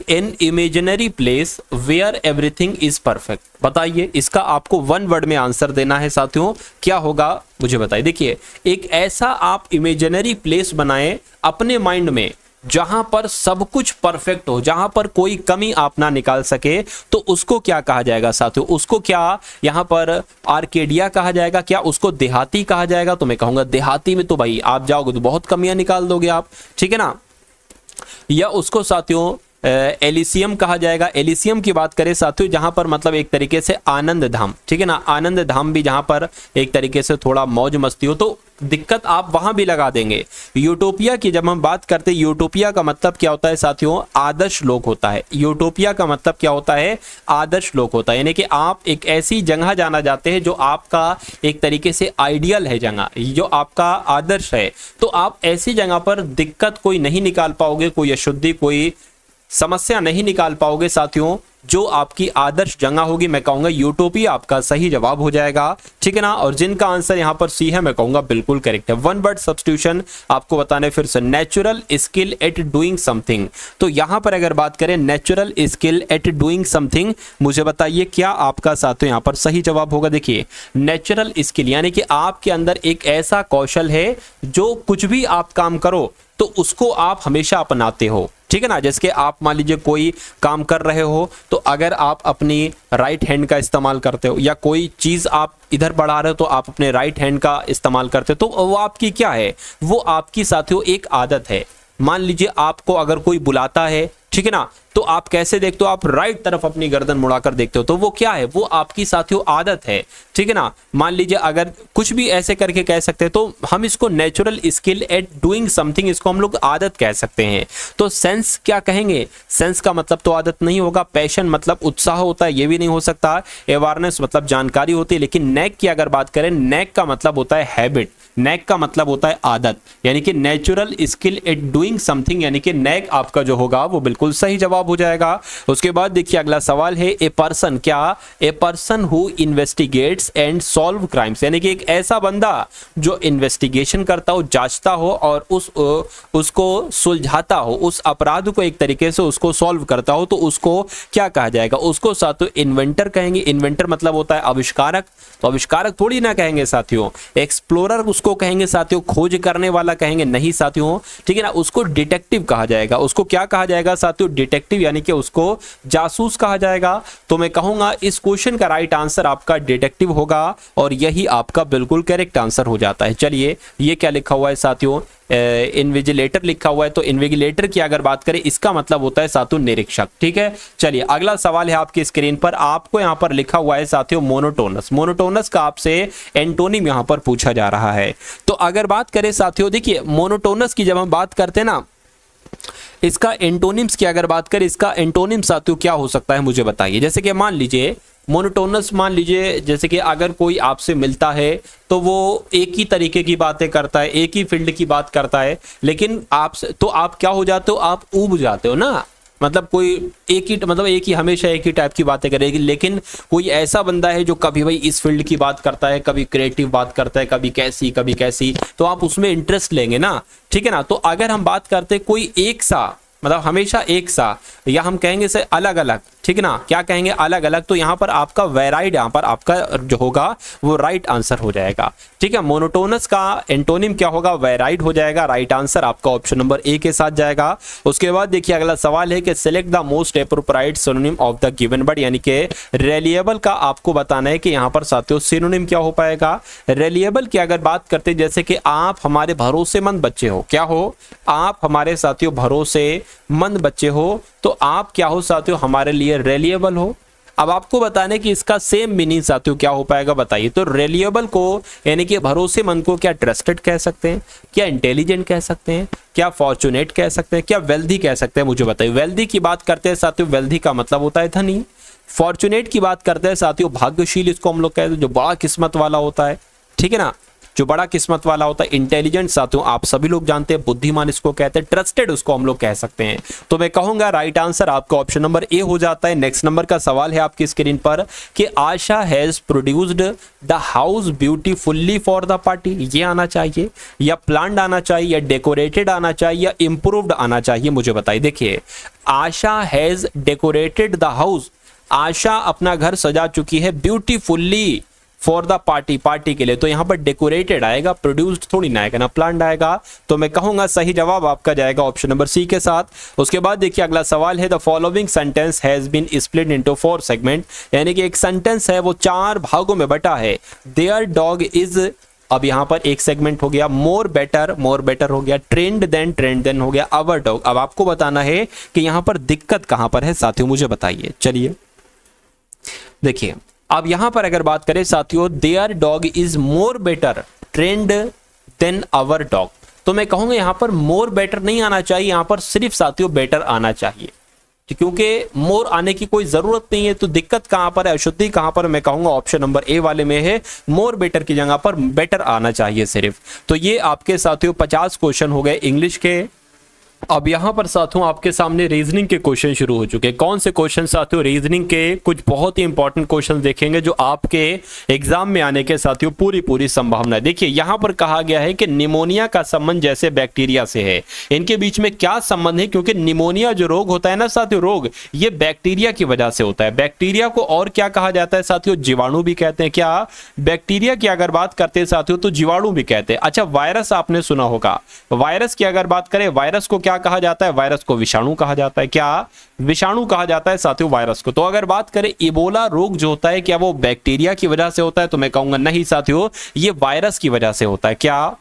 in imaginary place where everything is perfect. बताइए इसका आपको वन वर्ड में आंसर देना है साथियों, क्या होगा मुझे बताइए। देखिए एक ऐसा आप इमेजिनरी प्लेस बनाएं अपने माइंड में जहां पर सब कुछ परफेक्ट हो, जहां पर कोई कमी आप ना निकाल सके, तो उसको क्या कहा जाएगा साथियों, उसको क्या यहां पर आर्केडिया कहा जाएगा, क्या उसको देहाती कहा जाएगा। तो मैं कहूंगा देहाती में तो भाई आप जाओगे तो बहुत कमियां निकाल दोगे आप, ठीक है ना। या उसको साथियों एलिसियम कहा जाएगा। एलिसियम की बात करें साथियों, जहां पर मतलब एक तरीके से आनंद धाम, ठीक है ना, आनंद धाम भी जहां पर एक तरीके से थोड़ा मौज मस्ती हो, तो दिक्कत आप वहां भी लगा देंगे। यूटोपिया की जब हम बात करते हैं, यूटोपिया का मतलब क्या होता है साथियों, आदर्श लोक होता है। यूटोपिया का मतलब क्या होता है, आदर्श लोक होता है। यानी कि आप एक ऐसी जगह जाना चाहते हैं जो आपका एक तरीके से आइडियल है, जगह जो आपका आदर्श है, तो आप ऐसी जगह पर दिक्कत कोई नहीं निकाल पाओगे, कोई अशुद्धि, कोई समस्या नहीं निकाल पाओगे साथियों, जो आपकी आदर्श जगह होगी, मैं कहूंगा यूटोपिया आपका सही जवाब हो जाएगा, ठीक है ना। और जिनका आंसर यहां पर सी है, मैं कहूंगा बिल्कुल करेक्ट है। वन वर्ड सब्स्टिट्यूशन आपको बताने फिर से, natural skill at doing something. तो यहां पर अगर बात करें natural skill at doing something, मुझे बताइए क्या आपका साथियों यहां पर सही जवाब होगा। देखिए नेचुरल स्किल यानी कि आपके अंदर एक ऐसा कौशल है जो कुछ भी आप काम करो तो उसको आप हमेशा अपनाते हो, ठीक है ना। जैसे कि आप मान लीजिए कोई काम कर रहे हो तो अगर आप अपनी राइट हैंड का इस्तेमाल करते हो, या कोई चीज आप इधर बढ़ा रहे हो तो आप अपने राइट हैंड का इस्तेमाल करते हो, तो वो आपकी क्या है, वो आपकी साथियों एक आदत है। मान लीजिए आपको अगर कोई बुलाता है, ठीक है ना, तो आप कैसे देखते हो, आप राइट तरफ अपनी गर्दन मुड़ाकर देखते हो, तो वो क्या है, वो आपकी साथियों आदत है, ठीक है ना। मान लीजिए अगर कुछ भी ऐसे करके कह सकते हैं, तो हम इसको natural skill at doing something, इसको हम लोग आदत कह सकते हैं। तो सेंस क्या कहेंगे, सेंस का मतलब तो आदत नहीं होगा, पैशन मतलब उत्साह होता है, ये भी नहीं हो सकता, अवेयरनेस मतलब जानकारी होती है। लेकिन नैक की अगर बात करें, नैक का मतलब होता है हैबिट, नैक का मतलब होता है आदत, यानी कि natural skill at doing something, यानी कि नैक आपका जो होगा वो बिल्कुल सही जवाब हो जाएगा। उसके बाद देखिए अगला सवाल है, ए पर्सन, क्या a person who investigates and solve crimes, यानी कि एक ऐसा बंदा जो इन्वेस्टिगेशन करता हो, जांचता हो और उसको सुलझाता हो, उस अपराध को एक तरीके से उसको सॉल्व करता हो, तो उसको क्या कहा जाएगा, उसको साथियों इन्वेंटर कहेंगे। इन्वेंटर मतलब होता है आविष्कारक, तो आविष्कारक थोड़ी ना कहेंगे साथियों, एक्सप्लोरर उसको कहेंगे साथियों, खोज करने वाला कहेंगे नहीं साथियों, ठीक है ना। उसको डिटेक्टिव कहा जाएगा, उसको क्या कहा जाएगा साथियों, डिटेक्टिव, यानी कि उसको जासूस कहा जाएगा। तो मैं कहूंगा इस क्वेश्चन का राइट आंसर आपका डिटेक्टिव होगा और यही आपका बिल्कुल करेक्ट आंसर हो जाता है। चलिए ये क्या लिखा हुआ है साथियों, इन्विजिलेटर लिखा हुआ है, तो इन्विजिलेटर की अगर बात करें इसका मतलब होता है साथियों निरीक्षक, ठीक है। चलिए अगला सवाल है आपकी स्क्रीन पर, आपको यहां पर लिखा हुआ है साथियों मोनोटोनस। मोनोटोनस का आपसे एंटोनिम यहां पर पूछा जा रहा है। तो अगर बात करें साथियों, देखिए मोनोटोनस की जब हम बात करते हैं ना, इसका एंटोनिम्स की अगर बात करें, इसका एंटोनिम साथियों क्या हो सकता है मुझे बताइए। जैसे कि मान लीजिए मोनोटोनस, मान लीजिए जैसे कि अगर कोई आपसे मिलता है तो वो एक ही तरीके की बातें करता है, एक ही फील्ड की बात करता है, लेकिन आपसे तो आप क्या हो जाते हो, आप ऊब जाते हो ना, मतलब कोई एक ही हमेशा एक ही टाइप की बातें करेगी। लेकिन कोई ऐसा बंदा है जो कभी भाई इस फील्ड की बात करता है, कभी क्रिएटिव बात करता है, कभी कैसी, तो आप उसमें इंटरेस्ट लेंगे ना, ठीक है ना। तो अगर हम बात करते कोई एक सा, मतलब हमेशा एक सा, या हम कहेंगे से अलग अलग, ठीक है ना, क्या कहेंगे अलग अलग, तो यहाँ पर आपका वेराइड, यहाँ पर आपका जो होगा वो राइट आंसर हो जाएगा, ठीक है। मोनोटोनस का एंटोनिम क्या होगा, वेराइड हो जाएगा, राइट आंसर आपका ऑप्शन नंबर ए के साथ जाएगा। उसके बाद देखिए अगला सवाल है कि select the most appropriate synonym of the given word, यानी कि रिलायबल का आपको बताना है कि यहाँ पर साथियों सिनोनिम क्या हो पाएगा। रिलायबल की अगर बात करते जैसे कि आप हमारे भरोसेमंद बच्चे हो, क्या हो, आप हमारे साथियों भरोसेमंद बच्चे हो, तो आप क्या हो साथियों, हमारे लिए रिलायबल हो। अब आपको बताने कि इसका सेम मीनिंग साथियों क्या हो पाएगा बताइए। तो रिलायबल को यानी कि भरोसेमंद को क्या ट्रस्टेड कह सकते हैं, क्या इंटेलिजेंट कह सकते हैं, क्या फॉर्चुनेट कह सकते हैं, क्या वेल्दी कह सकते हैं, मुझे बताइए। वेल्दी की बात करते हैं साथियों, वेल्दी का मतलब होता है धनी। फॉर्चुनेट की बात करते हैं साथियों, भाग्यशील इसको हम लोग कहते हैं, जो बड़ा किस्मत वाला होता है, ठीक है ना, जो बड़ा किस्मत वाला होता है। इंटेलिजेंट साथियों आप सभी लोग जानते हैं, बुद्धिमान इसको कहते हैं। ट्रस्टेड उसको हम लोग कह सकते हैं। तो मैं कहूंगा राइट आंसर आपका ऑप्शन नंबर ए हो जाता है। नेक्स्ट नंबर का सवाल है आपकी स्क्रीन पर कि Asha has produced the house beautifully for the party, ये आना चाहिए, या प्लान्ड आना चाहिए, या डेकोरेटेड आना चाहिए, या इंप्रूव्ड आना चाहिए, मुझे बताइए। देखिए आशा हैज डेकोरेटेड द हाउस, आशा अपना घर सजा चुकी है beautifully for the party, party के लिए, तो यहां पर डेकोरेटेड आएगा, प्रोड्यूस्ड थोड़ी ना आएगा ना, प्लान्ड आएगा। तो मैं कहूंगा सही जवाब आपका जाएगा ऑप्शन नंबर सी के साथ। उसके बाद देखिए अगला सवाल है the following sentence has been split into 4 segment, यानी कि एक सेंटेंस है वो 4 भागों में बटा है। देयर डॉग इज, अब यहां पर एक सेगमेंट हो गया, मोर बेटर हो गया, ट्रेंड देन हो गया, अवर डॉग। अब आपको बताना है कि यहां पर दिक्कत कहां पर है साथियों, मुझे बताइए। चलिए देखिए अब यहां पर अगर बात करें साथियों, their dog is more better trained than our dog, तो मैं कहूंगा यहां पर मोर बेटर नहीं आना चाहिए, यहां पर सिर्फ साथियों बेटर आना चाहिए, क्योंकि मोर आने की कोई जरूरत नहीं है। तो दिक्कत कहां पर है, अशुद्धि कहां पर, मैं कहूंगा ऑप्शन नंबर ए वाले में है, मोर बेटर की जगह पर बेटर आना चाहिए सिर्फ। तो ये आपके साथियों 50 क्वेश्चन हो गए इंग्लिश के, अब यहाँ पर साथियों आपके सामने रीजनिंग के क्वेश्चन शुरू हो चुके हैं। कौन से क्वेश्चन साथियों? रीजनिंग के कुछ बहुत ही इंपॉर्टेंट क्वेश्चन देखेंगे जो आपके एग्जाम में आने के साथियों पूरी संभावना है। देखिए यहाँ पर कहा गया है कि निमोनिया का संबंध जैसे बैक्टीरिया से है, इनके बीच में क्या संबंध है? क्योंकि निमोनिया जो रोग होता है ना साथियों, रोग ये बैक्टीरिया की वजह से होता है। बैक्टीरिया को और क्या कहा जाता है साथियों? जीवाणु भी कहते हैं। क्या बैक्टीरिया की अगर बात करते हैं साथियों तो जीवाणु भी कहते हैं। अच्छा, वायरस आपने सुना होगा, वायरस की अगर बात करें, वायरस को क्या कहा जाता है? वायरस को विषाणु कहा जाता है। क्या विषाणु कहा जाता है साथियों वायरस को? तो अगर बात करें इबोला रोग जो होता है, क्या वो बैक्टीरिया की वजह से होता है? तो मैं कहूंगा नहीं साथियों, ये वायरस की वजह से होता है। क्या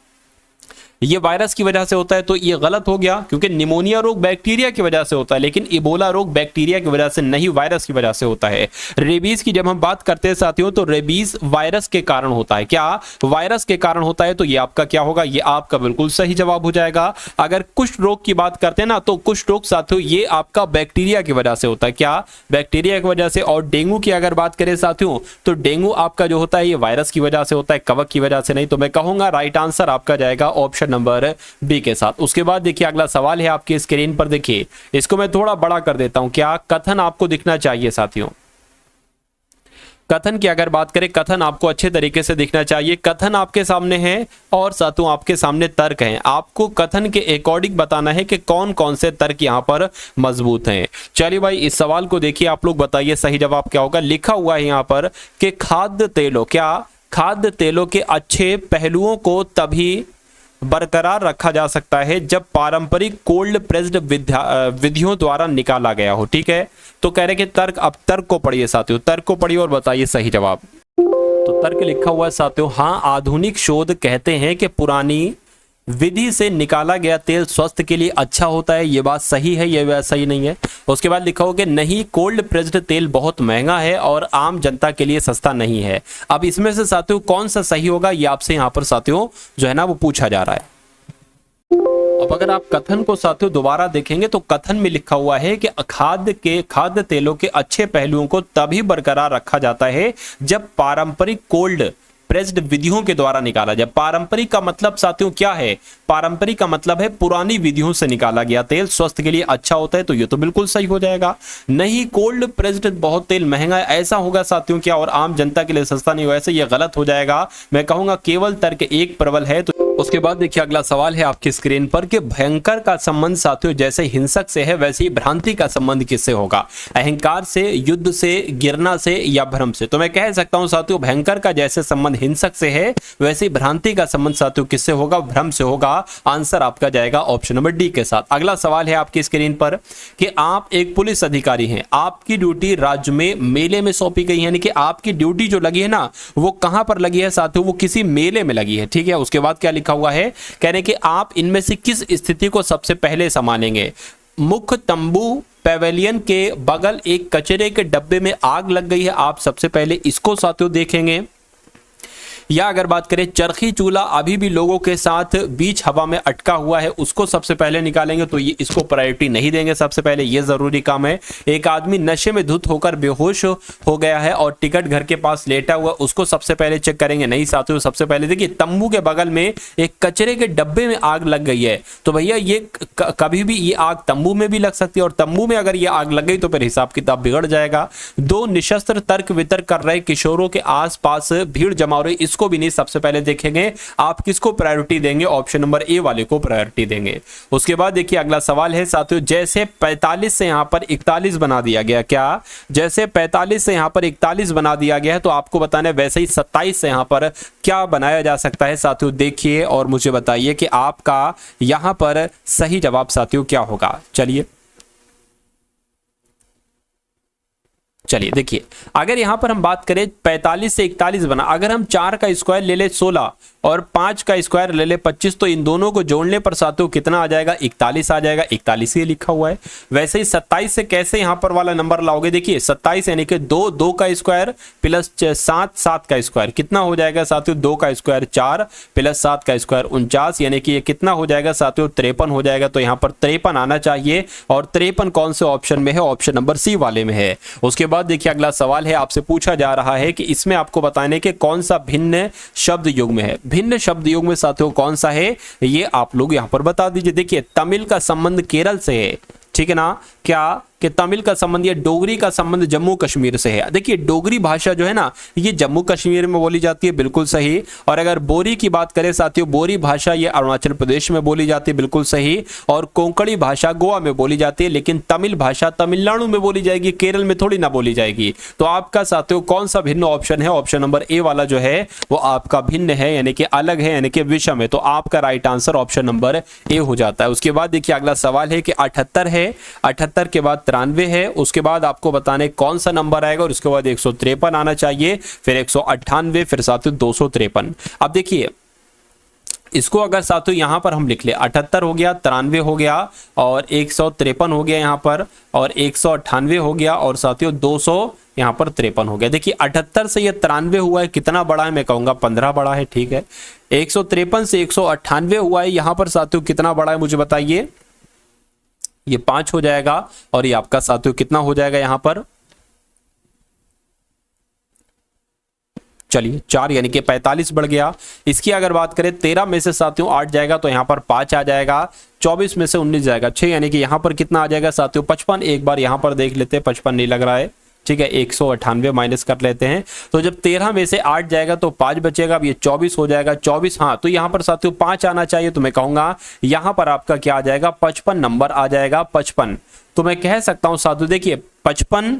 ये वायरस की वजह से होता है? तो ये गलत हो गया, क्योंकि निमोनिया रोग बैक्टीरिया की वजह से होता है, लेकिन इबोला रोग बैक्टीरिया की वजह से नहीं, वायरस की वजह से होता है। रेबीज की जब हम बात करते हैं साथियों तो रेबीज वायरस के कारण होता है। क्या वायरस के कारण होता है? तो ये आपका क्या होगा? ये आपका बिल्कुल सही जवाब हो जाएगा। अगर कुष्ठ रोग की बात करते हैं ना तो कुष्ठ रोग साथियों ये आपका बैक्टीरिया की वजह से होता है। क्या बैक्टीरिया की वजह से। और डेंगू की अगर बात करें साथियों तो डेंगू आपका जो होता है ये वायरस की वजह से होता है, कवक की वजह से नहीं। तो मैं कहूंगा राइट आंसर आपका जाएगा ऑप्शन नंबर बी के साथ। उसके बाद देखिए अगला सवाल है आपकी स्क्रीन पर, देखिए इसको मैं थोड़ा बड़ा कर देता हूं। क्या कथन आपको दिखना चाहिए साथियों? कथन की अगर बात करें, कथन आपको अच्छे तरीके से दिखना चाहिए। कथन आपके सामने है और साथियों आपके सामने तर्क हैं। आपको कथन के अकॉर्डिंग बताना है कि कौन कौन से तर्क यहां पर मजबूत हैं। चलिए भाई इस सवाल को देखिए, आप लोग बताइए सही जवाब क्या होगा। लिखा हुआ है यहां पर कि खाद्य तेलों, क्या खाद्य तेलों के अच्छे पहलुओं को तभी बरकरार रखा जा सकता है जब पारंपरिक कोल्ड प्रेस्ड विधियों द्वारा निकाला गया हो। ठीक है, तो कह रहे कि तर्क, अब तर्क को पढ़िए साथियों, तर्क को पढ़िए और बताइए सही जवाब। तो तर्क लिखा हुआ है साथियों, हाँ आधुनिक शोध कहते हैं कि पुरानी विधि से निकाला गया तेल स्वास्थ्य के लिए अच्छा होता है। ये बात सही है, ये बात सही नहीं है। उसके बाद लिखा हो कि नहीं, कोल्ड प्रेस्ड तेल बहुत महंगा है और आम जनता के लिए सस्ता नहीं है। अब इसमें से साथियों कौन सा सही होगा ये आपसे यहाँ पर साथियों जो है ना वो पूछा जा रहा है। अब अगर आप कथन को साथियों दोबारा देखेंगे तो कथन में लिखा हुआ है कि खाद्य तेलों के अच्छे पहलुओं को तभी बरकरार रखा जाता है जब पारंपरिक कोल्ड प्रेस्ड विधियों के द्वारा निकाला जाए। पारंपरिक का मतलब साथियों क्या है? पारंपरिक का मतलब है पुरानी विधियों से निकाला गया तेल स्वास्थ्य के लिए अच्छा होता है। तो ये तो बिल्कुल सही हो जाएगा। नहीं, कोल्ड प्रेस्ड बहुत तेल महंगा है ऐसा होगा साथियों क्या, और आम जनता के लिए सस्ता नहीं हो, ऐसे ये गलत हो जाएगा। मैं कहूंगा केवल तर्क एक प्रबल है। तो उसके बाद देखिए अगला सवाल है आपकी स्क्रीन पर कि भयंकर का संबंध साथियों जैसे हिंसक से है वैसे ही भ्रांति का संबंध किससे होगा? अहंकार से, युद्ध से, गिरना से या भ्रम से? तो मैं कह सकता हूं साथियों भयंकर का जैसे संबंध हिंसक से है वैसे ही भ्रांति का संबंध साथियों किससे होगा? भ्रम से होगा। आंसर आपका जाएगा ऑप्शन नंबर डी के साथ। अगला सवाल है आपकी स्क्रीन पर कि आप एक पुलिस अधिकारी हैं, आपकी ड्यूटी राज्य में मेले में सौंपी गई है, यानी कि आपकी ड्यूटी जो लगी है ना वो कहां पर लगी है साथियों? वो किसी मेले में लगी है। ठीक है, उसके बाद क्या लिखा हुआ है? कह रहे हैं कि आप इनमें से किस स्थिति को सबसे पहले संभालेंगे? मुख्य तंबू पैवेलियन के बगल एक कचरे के डब्बे में आग लग गई है, आप सबसे पहले इसको साथियों देखेंगे। या अगर बात करें चरखी चूल्हा अभी भी लोगों के साथ बीच हवा में अटका हुआ है, उसको सबसे पहले निकालेंगे। तो ये इसको प्रायोरिटी नहीं देंगे सबसे पहले, ये जरूरी काम है। एक आदमी नशे में धुत होकर बेहोश हो गया है और टिकट घर के पास लेटा हुआ, उसको सबसे पहले चेक करेंगे। नहीं साथियों, सबसे पहले देखिए तंबू के बगल में एक कचरे के डब्बे में आग लग गई है, तो भैया ये कभी भी ये आग तंबू में भी लग सकती है, और तंबू में अगर ये आग लग गई तो फिर हिसाब किताब बिगड़ जाएगा। दो निशस्त्र तर्क वितर्क कर रहे किशोरों के आसपास भीड़ जमा हो रही, इसको भी नहीं सबसे पहले देखेंगे। आप किसको प्रायोरिटी देंगे? ऑप्शन नंबर ए वाले को प्रायोरिटी देंगे। उसके बाद देखिए अगला सवाल है साथियों, जैसे 45 से यहां पर 41 बना दिया गया, क्या जैसे 45 से यहां पर 41 बना दिया गया है तो आपको बताना है वैसे ही 27 से यहां पर क्या बनाया जा सकता है साथियों? देखिए और मुझे बताइए कि आपका यहां पर सही जवाब साथियों क्या होगा। चलिए देखिए, अगर यहां पर हम बात करें 45 से 41 बना, अगर हम 4 का स्क्वायर ले ले 16 और 5 का स्क्वायर ले ले 25, तो इन दोनों को जोड़ने पर साथियों कितना आ जाएगा? 41 आ जाएगा। 41 ही लिखा हुआ है। वैसे ही 27 से कैसे यहां पर वाला नंबर लाओगे? देखिए 27 यानी कि 2 का स्क्वायर प्लस 7 का स्क्वायर कितना हो जाएगा साथियों? 2 का स्क्वायर 4 प्लस 7 का स्क्वायर 49, यानी कि ये कितना हो जाएगा साथियों? 53 हो जाएगा। तो यहां पर 53 आना चाहिए, और 53 कौन से ऑप्शन में है? ऑप्शन नंबर सी वाले में है। उसके बाद बाद देखिए अगला सवाल है, आपसे पूछा जा रहा है कि इसमें आपको बताने के कौन सा भिन्न शब्द युग्म है। भिन्न शब्द युग्म साथियों कौन सा है, ये आप लोग यहां पर बता दीजिए। देखिए तमिल का संबंध केरल से है, ठीक है ना, क्या कि तमिल का संबंध या डोगरी का संबंध जम्मू कश्मीर से है। देखिए डोगरी भाषा जो है ना, ये जम्मू कश्मीर में बोली जाती है, बिल्कुल सही। और अगर बोरी की बात करें साथियों, बोरी भाषा ये अरुणाचल प्रदेश में बोली जाती है, बिल्कुल सही। और कोंकणी भाषा गोवा में बोली जाती है, लेकिन तमिल भाषा तमिलनाडु में बोली जाएगी, केरल में थोड़ी ना बोली जाएगी। तो आपका साथियों कौन सा भिन्न ऑप्शन है, ऑप्शन नंबर ए वाला जो है वो आपका भिन्न है, यानी कि अलग है, यानी कि विषम है। तो आपका right answer option number A हो जाता है। उसके बाद देखिए अगला सवाल है कि 78 है, 78 के बाद 93 है, उसके बाद आपको बताने कौन सा नंबर आएगा, और उसके बाद 153 आना चाहिए, फिर 198, फिर साथियों 253। अब देखिए इसको अगर साथियों यहां पर हम लिख ले, 78 हो गया, 93 हो गया, और 153 हो गया यहां पर, और 198 हो गया, और साथियों 200 यहां पर 53 हो गया। देखिए 78 से ये 93 हुआ है, कितना बड़ा है, मैं कहूंगा 15 बड़ा है, ठीक है। 153 से 198 हुआ है, यहां पर साथियों कितना बड़ा है मुझे बताइए। ये 5 हो जाएगा, और ये आपका साथियों कितना हो जाएगा यहां पर, चलिए 4, यानी कि 45 बढ़ गया। इसकी अगर बात करें 13 में से साथियों 8 जाएगा तो यहां पर 5 आ जाएगा, 24 में से 19 जाएगा 6, यानी कि यहां पर कितना आ जाएगा साथियों 55। एक बार यहां पर देख लेते हैं, 55 नहीं लग रहा है, ठीक है, 198 माइनस कर लेते हैं। तो जब 13 में से 8 जाएगा तो 5 बचेगा, अब ये 24 हो जाएगा, 24, हाँ तो यहां पर साथियों 5 आना चाहिए। तो मैं कहूंगा यहां पर आपका क्या आ जाएगा, 55 नंबर आ जाएगा, 55। तो मैं कह सकता हूं साथियों देखिए 55,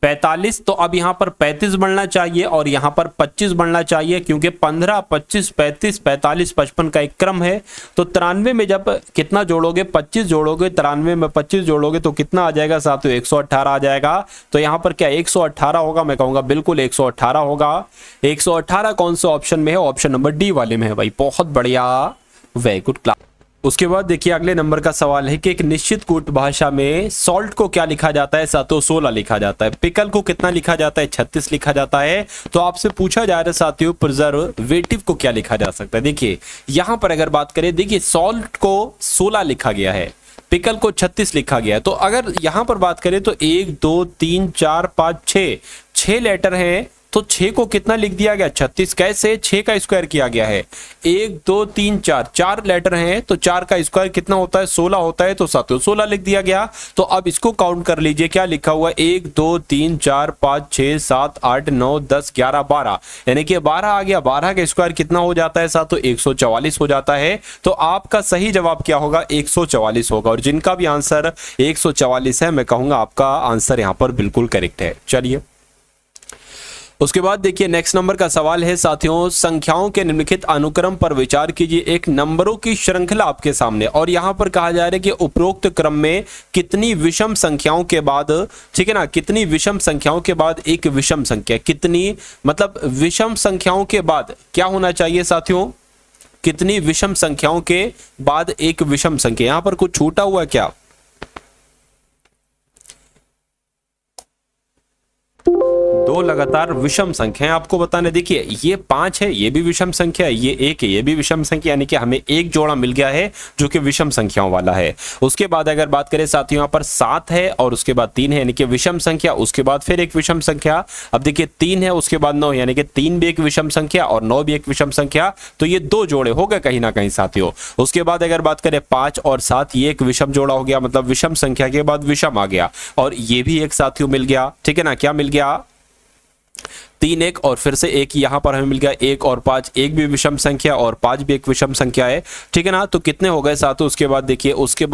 45, तो अब यहां पर 35 बढ़ना चाहिए, और यहां पर 25 बढ़ना चाहिए, क्योंकि 15, 25, 35, 45, 55 का एक क्रम है। तो 93 में जब कितना जोड़ोगे, 25 जोड़ोगे, 93 में 25 जोड़ोगे तो कितना आ जाएगा साथियों 118 आ जाएगा। तो यहां पर क्या 118 होगा, मैं कहूंगा बिल्कुल 118 होगा। 118 कौन सा ऑप्शन में है, ऑप्शन नंबर डी वाले में है भाई, बहुत बढ़िया, वेरी गुड क्लास। उसके बाद देखिए अगले नंबर का सवाल है कि एक निश्चित कूट भाषा में सॉल्ट को क्या लिखा जाता है साथियों, 16 लिखा जाता है। पिकल को कितना लिखा जाता है, 36 लिखा जाता है। तो आपसे पूछा जा रहा है साथियों प्रिजर्वेटिव को क्या लिखा जा सकता है। देखिए यहां पर अगर बात करें, देखिए सॉल्ट को 16 लिखा गया है, पिकल को 36 लिखा गया है। तो अगर यहां पर बात करें तो 1 2 3 4 5 6 लेटर हैं, तो 6 को कितना लिख दिया गया, 36। कैसे, 6 का स्क्वायर किया गया है, 1 2 3 4 लेटर हैं, तो 4 का स्क्वायर कितना होता है, 16 होता है। तो साथियों 16 लिख दिया गया। तो अब इसको काउंट कर लीजिए, क्या लिखा हुआ है, 1 2 3 4 5 6 7 8 9 10 11 12, यानी कि 12 आ गया। 12 का स्क्वायर कितना हो जाता है साथियों, 144 हो जाता है। तो आपका सही जवाब क्या होगा, 144 होगा। और जिनका भी आंसर 144 है, मैं कहूंगा आपका आंसर यहां पर बिल्कुल करेक्ट है। चलिए उसके बाद देखिए नेक्स्ट नंबर का सवाल है साथियों, संख्याओं के निम्नलिखित अनुक्रम पर विचार कीजिए। एक नंबरों की श्रृंखला आपके सामने, और यहां पर कहा जा रहा है कि उपरोक्त क्रम में कितनी विषम संख्याओं के बाद, ठीक है ना, कितनी विषम संख्याओं के बाद एक विषम संख्या, कितनी मतलब विषम संख्याओं के बाद क्या होना चाहिए साथियों, कितनी विषम संख्याओं के बाद एक विषम संख्या। यहां पर कुछ छूटा हुआ क्या, दो लगातार विषम संख्याएं आपको बताने। देखिए ये 5 है, ये भी विषम संख्या है, ये 1 है, ये भी विषम संख्या, यानी कि हमें एक जोड़ा मिल गया है जो कि विषम संख्याओं वाला है। उसके बाद अगर बात करें साथियों यहाँ पर 7 है, और उसके बाद 3 है, यानी कि विषम संख्या, उसके बाद फिर एक विषम संख्या। अब देखिए 3 है, उसके बाद 9, यानी कि 3 भी एक विषम संख्या और 9 भी एक विषम संख्या। तो ये 2 जोड़े हो गए कहीं ना कहीं साथियों। उसके बाद अगर बात करें 5 और 7, ये एक विषम जोड़ा हो गया, मतलब विषम संख्या के बाद विषम आ गया, और ये भी एक साथियों मिल गया, ठीक है ना, क्या मिल गया, 3 1 और फिर से 1 यहां पर हमें मिल गया। 1 और 5, 1 भी विषम संख्या और 5 भी एक विषम संख्या है, ठीक है ना। तो कितने हो गए साथियों, उसके बाद देखिए उसके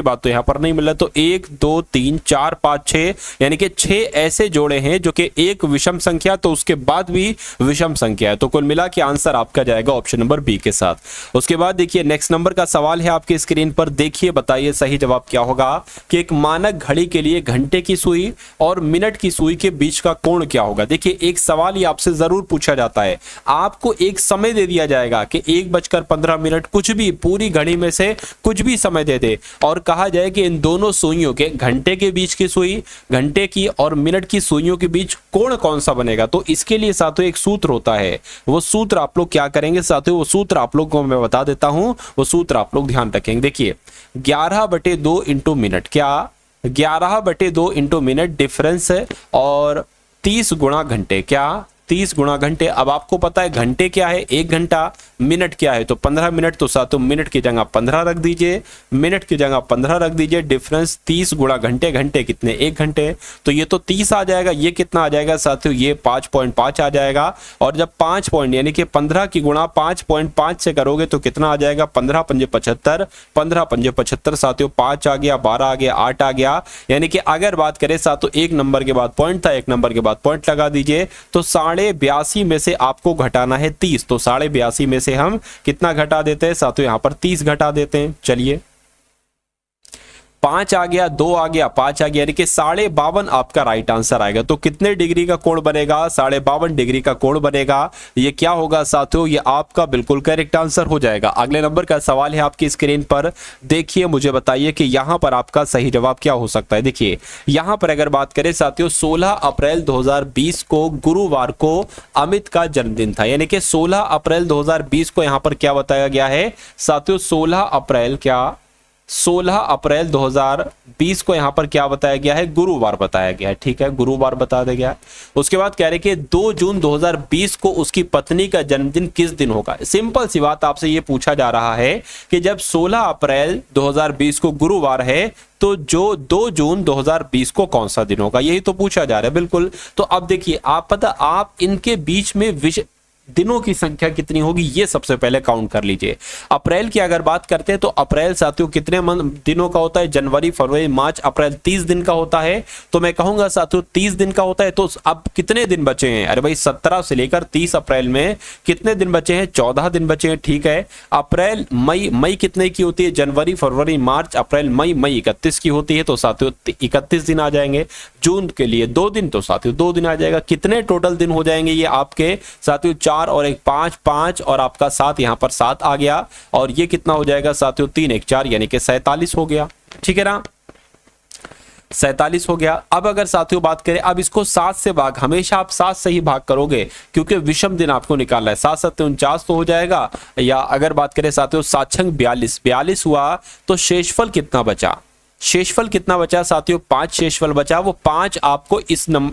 बाद तो यहां पर नहीं मिला। तो 1 2 3 4 5 6, यानी कि 6 ऐसे जोड़े हैं जो कि एक विषम संख्या, तो उसके बाद भी विषम संख्या है। तो कुल मिला के आंसर आपका जाएगा ऑप्शन नंबर बी के साथ। उसके बाद देखिए नेक्स्ट नंबर का सवाल है आपके स्क्रीन पर, देखिए बताइए सही जवाब क्या होगा कि एक मानक घड़ी के लिए घंटे की सुई और मिनट की सुई के बीच का कोण क्या होगा। देखिए एक सवाल ही आपसे जरूर पूछा जाता है, आपको एक समय दे दिया जाएगा कि 1:15 कुछ भी, पूरी घड़ी में से कुछ भी समय दे दे, और कहा जाए कि इन दोनों सुइयों के, घंटे के बीच की सुई, घंटे की और मिनट की सुइयों के बीच कोण कौन सा बनेगा। तो इसके लिए साथियों एक सूत्र होता है, वो सूत्र आप लोग क्या करेंगे साथियों, वो सूत्र आप लोग को मैं बता देता हूं, वो सूत्र आप लोग ध्यान रखेंगे। देखिए 11/2 इंटू मिनट, क्या 11/2 इंटू मिनट डिफरेंस है, और 30 गुणा घंटे, क्या 30 गुणा घंटे। अब आपको पता है घंटे क्या है, 1 घंटा, मिनट क्या है तो 15 मिनट, तो साथियों मिनट की जगह 15 रख दीजिए, मिनट की जगह 15 रख दीजिए, डिफरेंस 30 गुणा घंटे, घंटे कितने 1 घंटे, तो ये तो 30 आ जाएगा। ये कितना आ जाएगा साथियों, ये 5.5 आ जाएगा। और जब 5 पॉइंट यानी कि 15 की गुणा 5.5 से करोगे तो कितना आ जाएगा, 15 पंजे 75, 15 पंजे 75 साथियों, 5 आ गया, 12 आ गया, 8 आ गया। यानी कि अगर बात करें साथियों, 1 नंबर के बाद पॉइंट था, 1 नंबर के बाद पॉइंट लगा दीजिए, तो 82.5 में से आपको घटाना है 30, तो 82.5 में से हम कितना घटा देते हैं साथियों, यहां पर 30 घटा देते हैं। चलिए 5 आ गया, 2 आ गया, 5 आ गया, यानी कि 52.5 आपका राइट आंसर आएगा। तो कितने डिग्री का कोण बनेगा, 52.5 डिग्री का कोण बनेगा। ये क्या होगा साथियों, ये आपका बिल्कुल करेक्ट आंसर हो जाएगा। अगले नंबर का सवाल है आपकी स्क्रीन पर, देखिए मुझे बताइए कि यहां पर आपका सही जवाब क्या हो सकता है। देखिए यहां पर अगर बात करें साथियों, 16 अप्रैल 2020 को गुरुवार को अमित का जन्मदिन था, यानी कि 16 अप्रैल 2020 को यहां पर क्या बताया गया है साथियों, 16 अप्रैल 2020 को यहां पर क्या बताया गया है, गुरुवार बताया गया है। ठीक है, गुरुवार बता दिया गया। उसके बाद कह रहे कि 2 जून 2020 को उसकी पत्नी का जन्मदिन किस दिन होगा। सिंपल सी बात आपसे ये पूछा जा रहा है कि जब 16 अप्रैल 2020 को गुरुवार है तो जो 2 जून 2020 को कौन सा दिन होगा, यही तो पूछा जा रहा है। बिल्कुल, तो अब देखिए आप इनके बीच में दिनों की संख्या कितनी होगी ये सबसे पहले काउंट कर लीजिए। अप्रैल की अगर बात करते हैं तो अप्रैल साथियों कितने दिनों का होता है, जनवरी फरवरी मार्च अप्रैल 30 दिन का होता है। तो मैं कहूंगा साथियों 30 दिन का होता है। तो अब कितने दिन बचे हैं, अरे भाई 17 से लेकर 30 अप्रैल में कितने दिन बचे हैं, 14 दिन बचे हैं। ठीक है, अप्रैल मई कितने की होती है, जनवरी फरवरी मार्च अप्रैल मई 31 की होती है, तो साथियों 31 दिन आ जाएंगे। जून के लिए 2 दिन, तो साथियों 2 दिन आ जाएगा। कितने टोटल दिन हो जाएंगे ये आपके साथियों, 4 और 1 5 और आपका 7, यहां पर 7 आ गया। और ये कितना हो जाएगा साथियों, 3 1 4 यानी कि 47 हो गया। ठीक है ना, 47 हो गया। अब अगर साथियों बात करें, अब इसको 7 से भाग, हमेशा आप 7 से ही भाग करोगे क्योंकि विषम दिन आपको निकालना है। 7 7 49 तो हो जाएगा। या अगर बात करें साथियों 7 6 42 हुआ, तो शेषफल कितना बचा, शेषफल कितना बचा साथियों, 5 शेषफल बचा। वो 5 आपको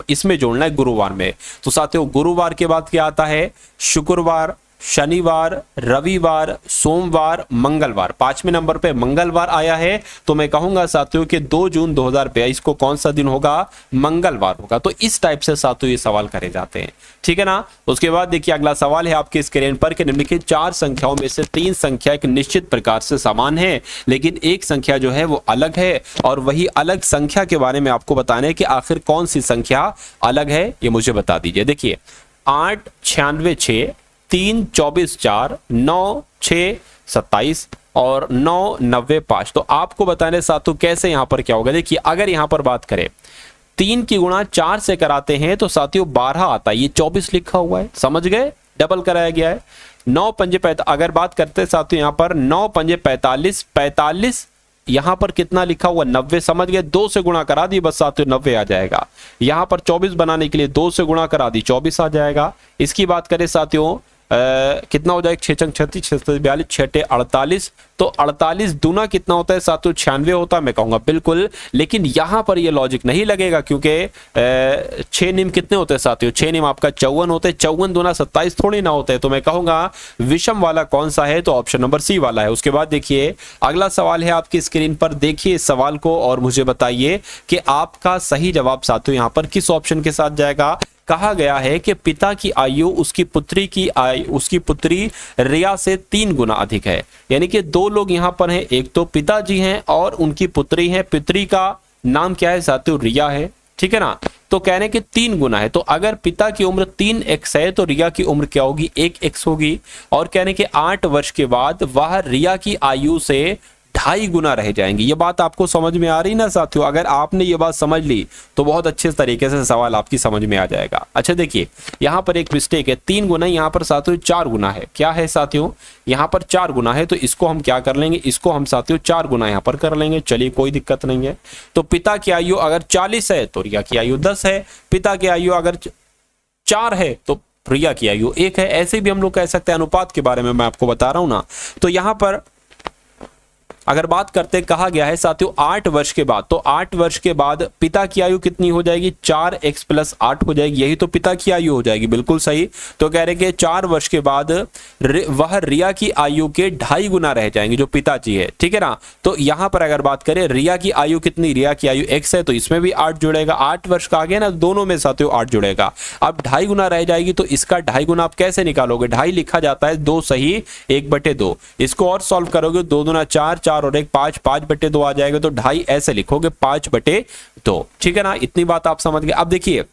इसमें जोड़ना है गुरुवार में। तो साथियों गुरुवार के बाद क्या आता है, शुक्रवार, शनिवार, रविवार, सोमवार, मंगलवार। 5वें नंबर पे मंगलवार आया है। तो मैं कहूंगा साथियों कि 2 जून 2022 को कौन सा दिन होगा, मंगलवार होगा। तो इस टाइप से साथियों ये सवाल करे जाते हैं। ठीक है ना। उसके बाद देखिए अगला सवाल है आपके स्क्रीन पर कि निम्नलिखित 4 संख्याओं में से 3 संख्या एक निश्चित प्रकार से समान है, लेकिन एक संख्या जो है वो अलग है। और वही अलग संख्या के बारे में आपको बताना है कि आखिर कौन सी संख्या अलग है, ये मुझे बता दीजिए। देखिए 8 96 6 3 24 4 9 6 27 और 9 90 5। तो आपको बताने साथियों कैसे यहां पर क्या होगा। देखिए अगर यहां पर बात करें 3 की गुणा 4 से कराते हैं तो साथियों 12 आता है, ये 24 लिखा हुआ है, समझ गए, डबल कराया गया है। 9 पंजे 45, अगर बात करते हैं साथियों यहां पर 9 पंजे 45, 45 यहां पर कितना लिखा हुआ 90, समझ गए, 2 से गुणा करा दी बस साथियों 90 आ जाएगा। यहां पर 24 बनाने के लिए 2 से गुणा करा दी 24 आ जाएगा। इसकी बात करें साथियों कितना हो जाएगा, 6 6 36 6 42 6 48। तो 48 दूना कितना होता है साथियों, 96 होता है। मैं कहूंगा बिल्कुल, लेकिन यहां पर ये लॉजिक नहीं लगेगा क्योंकि 6 निम कितने होते हैं साथियों, 6 निम आपका 54 होते हैं। 54 दूना 27 थोड़ी ना होते हैं। तो मैं कहूंगा विषम वाला कौन सा है, तो ऑप्शन नंबर सी वाला है। उसके बाद देखिए अगला सवाल है आपकी स्क्रीन पर, देखिए इस सवाल को और मुझे बताइए कि आपका सही जवाब साथियों यहां पर किस ऑप्शन के साथ जाएगा। कहा गया है कि पिता की आयु उसकी पुत्री रिया से 3 गुना अधिक है। यानी कि 2 लोग यहां पर हैं, एक तो पिताजी हैं और उनकी पुत्री है। पुत्री का नाम क्या है साथियों, रिया है। ठीक है ना। तो कह रहे हैं कि 3 गुना है। तो अगर पिता की उम्र 3x है तो रिया की उम्र क्या होगी, 1x होगी। और कह रहे हैं कि 8 वर्ष के बाद वह रिया की आयु से 2.5 गुना रह जाएंगे। ये बात आपको समझ में आ रही ना साथियों। अगर आपने ये बात समझ ली तो बहुत अच्छे तरीके से सवाल आपकी समझ में आ जाएगा। अच्छा देखिए यहां पर एक मिस्टेक है, 3 गुना, यहां पर साथियों 4 गुना है। क्या है साथियों, यहां पर 4 गुना है। तो इसको हम क्या कर लेंगे, इसको हम साथियों 4 गुना यहां पर कर लेंगे। चलिए कोई दिक्कत नहीं है। तो पिता की आयु अगर 40 है तो रिया की आयु 10 है। पिता की आयु अगर 4 है तो रिया की आयु 1 है। ऐसे भी हम लोग कह सकते हैं, अनुपात के बारे में मैं आपको बता रहा हूं ना। तो यहां पर अगर बात करते कहा गया है साथियों 8 वर्ष के बाद, तो 8 वर्ष के बाद पिता की आयु कितनी हो जाएगी, 4x + 8 हो जाएगी, यही तो पिता की आयु हो जाएगी, बिल्कुल सही। तो कह रहे कि 4 वर्ष के बाद वह रिया की आयु के 2.5 गुना रह जाएंगे जो पिताजी है, ठीक है ना। तो यहां पर अगर बात करें रिया की आयु कितनी, रिया की आयु x है तो इसमें भी 8 जुड़ेगा, 8 वर्ष का आ गया ना, दोनों में साथियों 8 जुड़ेगा। अब 2.5 गुना रह जाएगी, तो इसका 2.5 गुना आप कैसे निकालोगे, 2.5 लिखा जाता है 2 सही 1/2, इसको और सॉल्व करोगे 2 दूना 4, 4 और 1 5, 5/2 आ जाएगा, तो 2.5 ऐसे लिखोगे 5/2, ठीक है ना। इतनी बात आप समझ गए। अब देखिए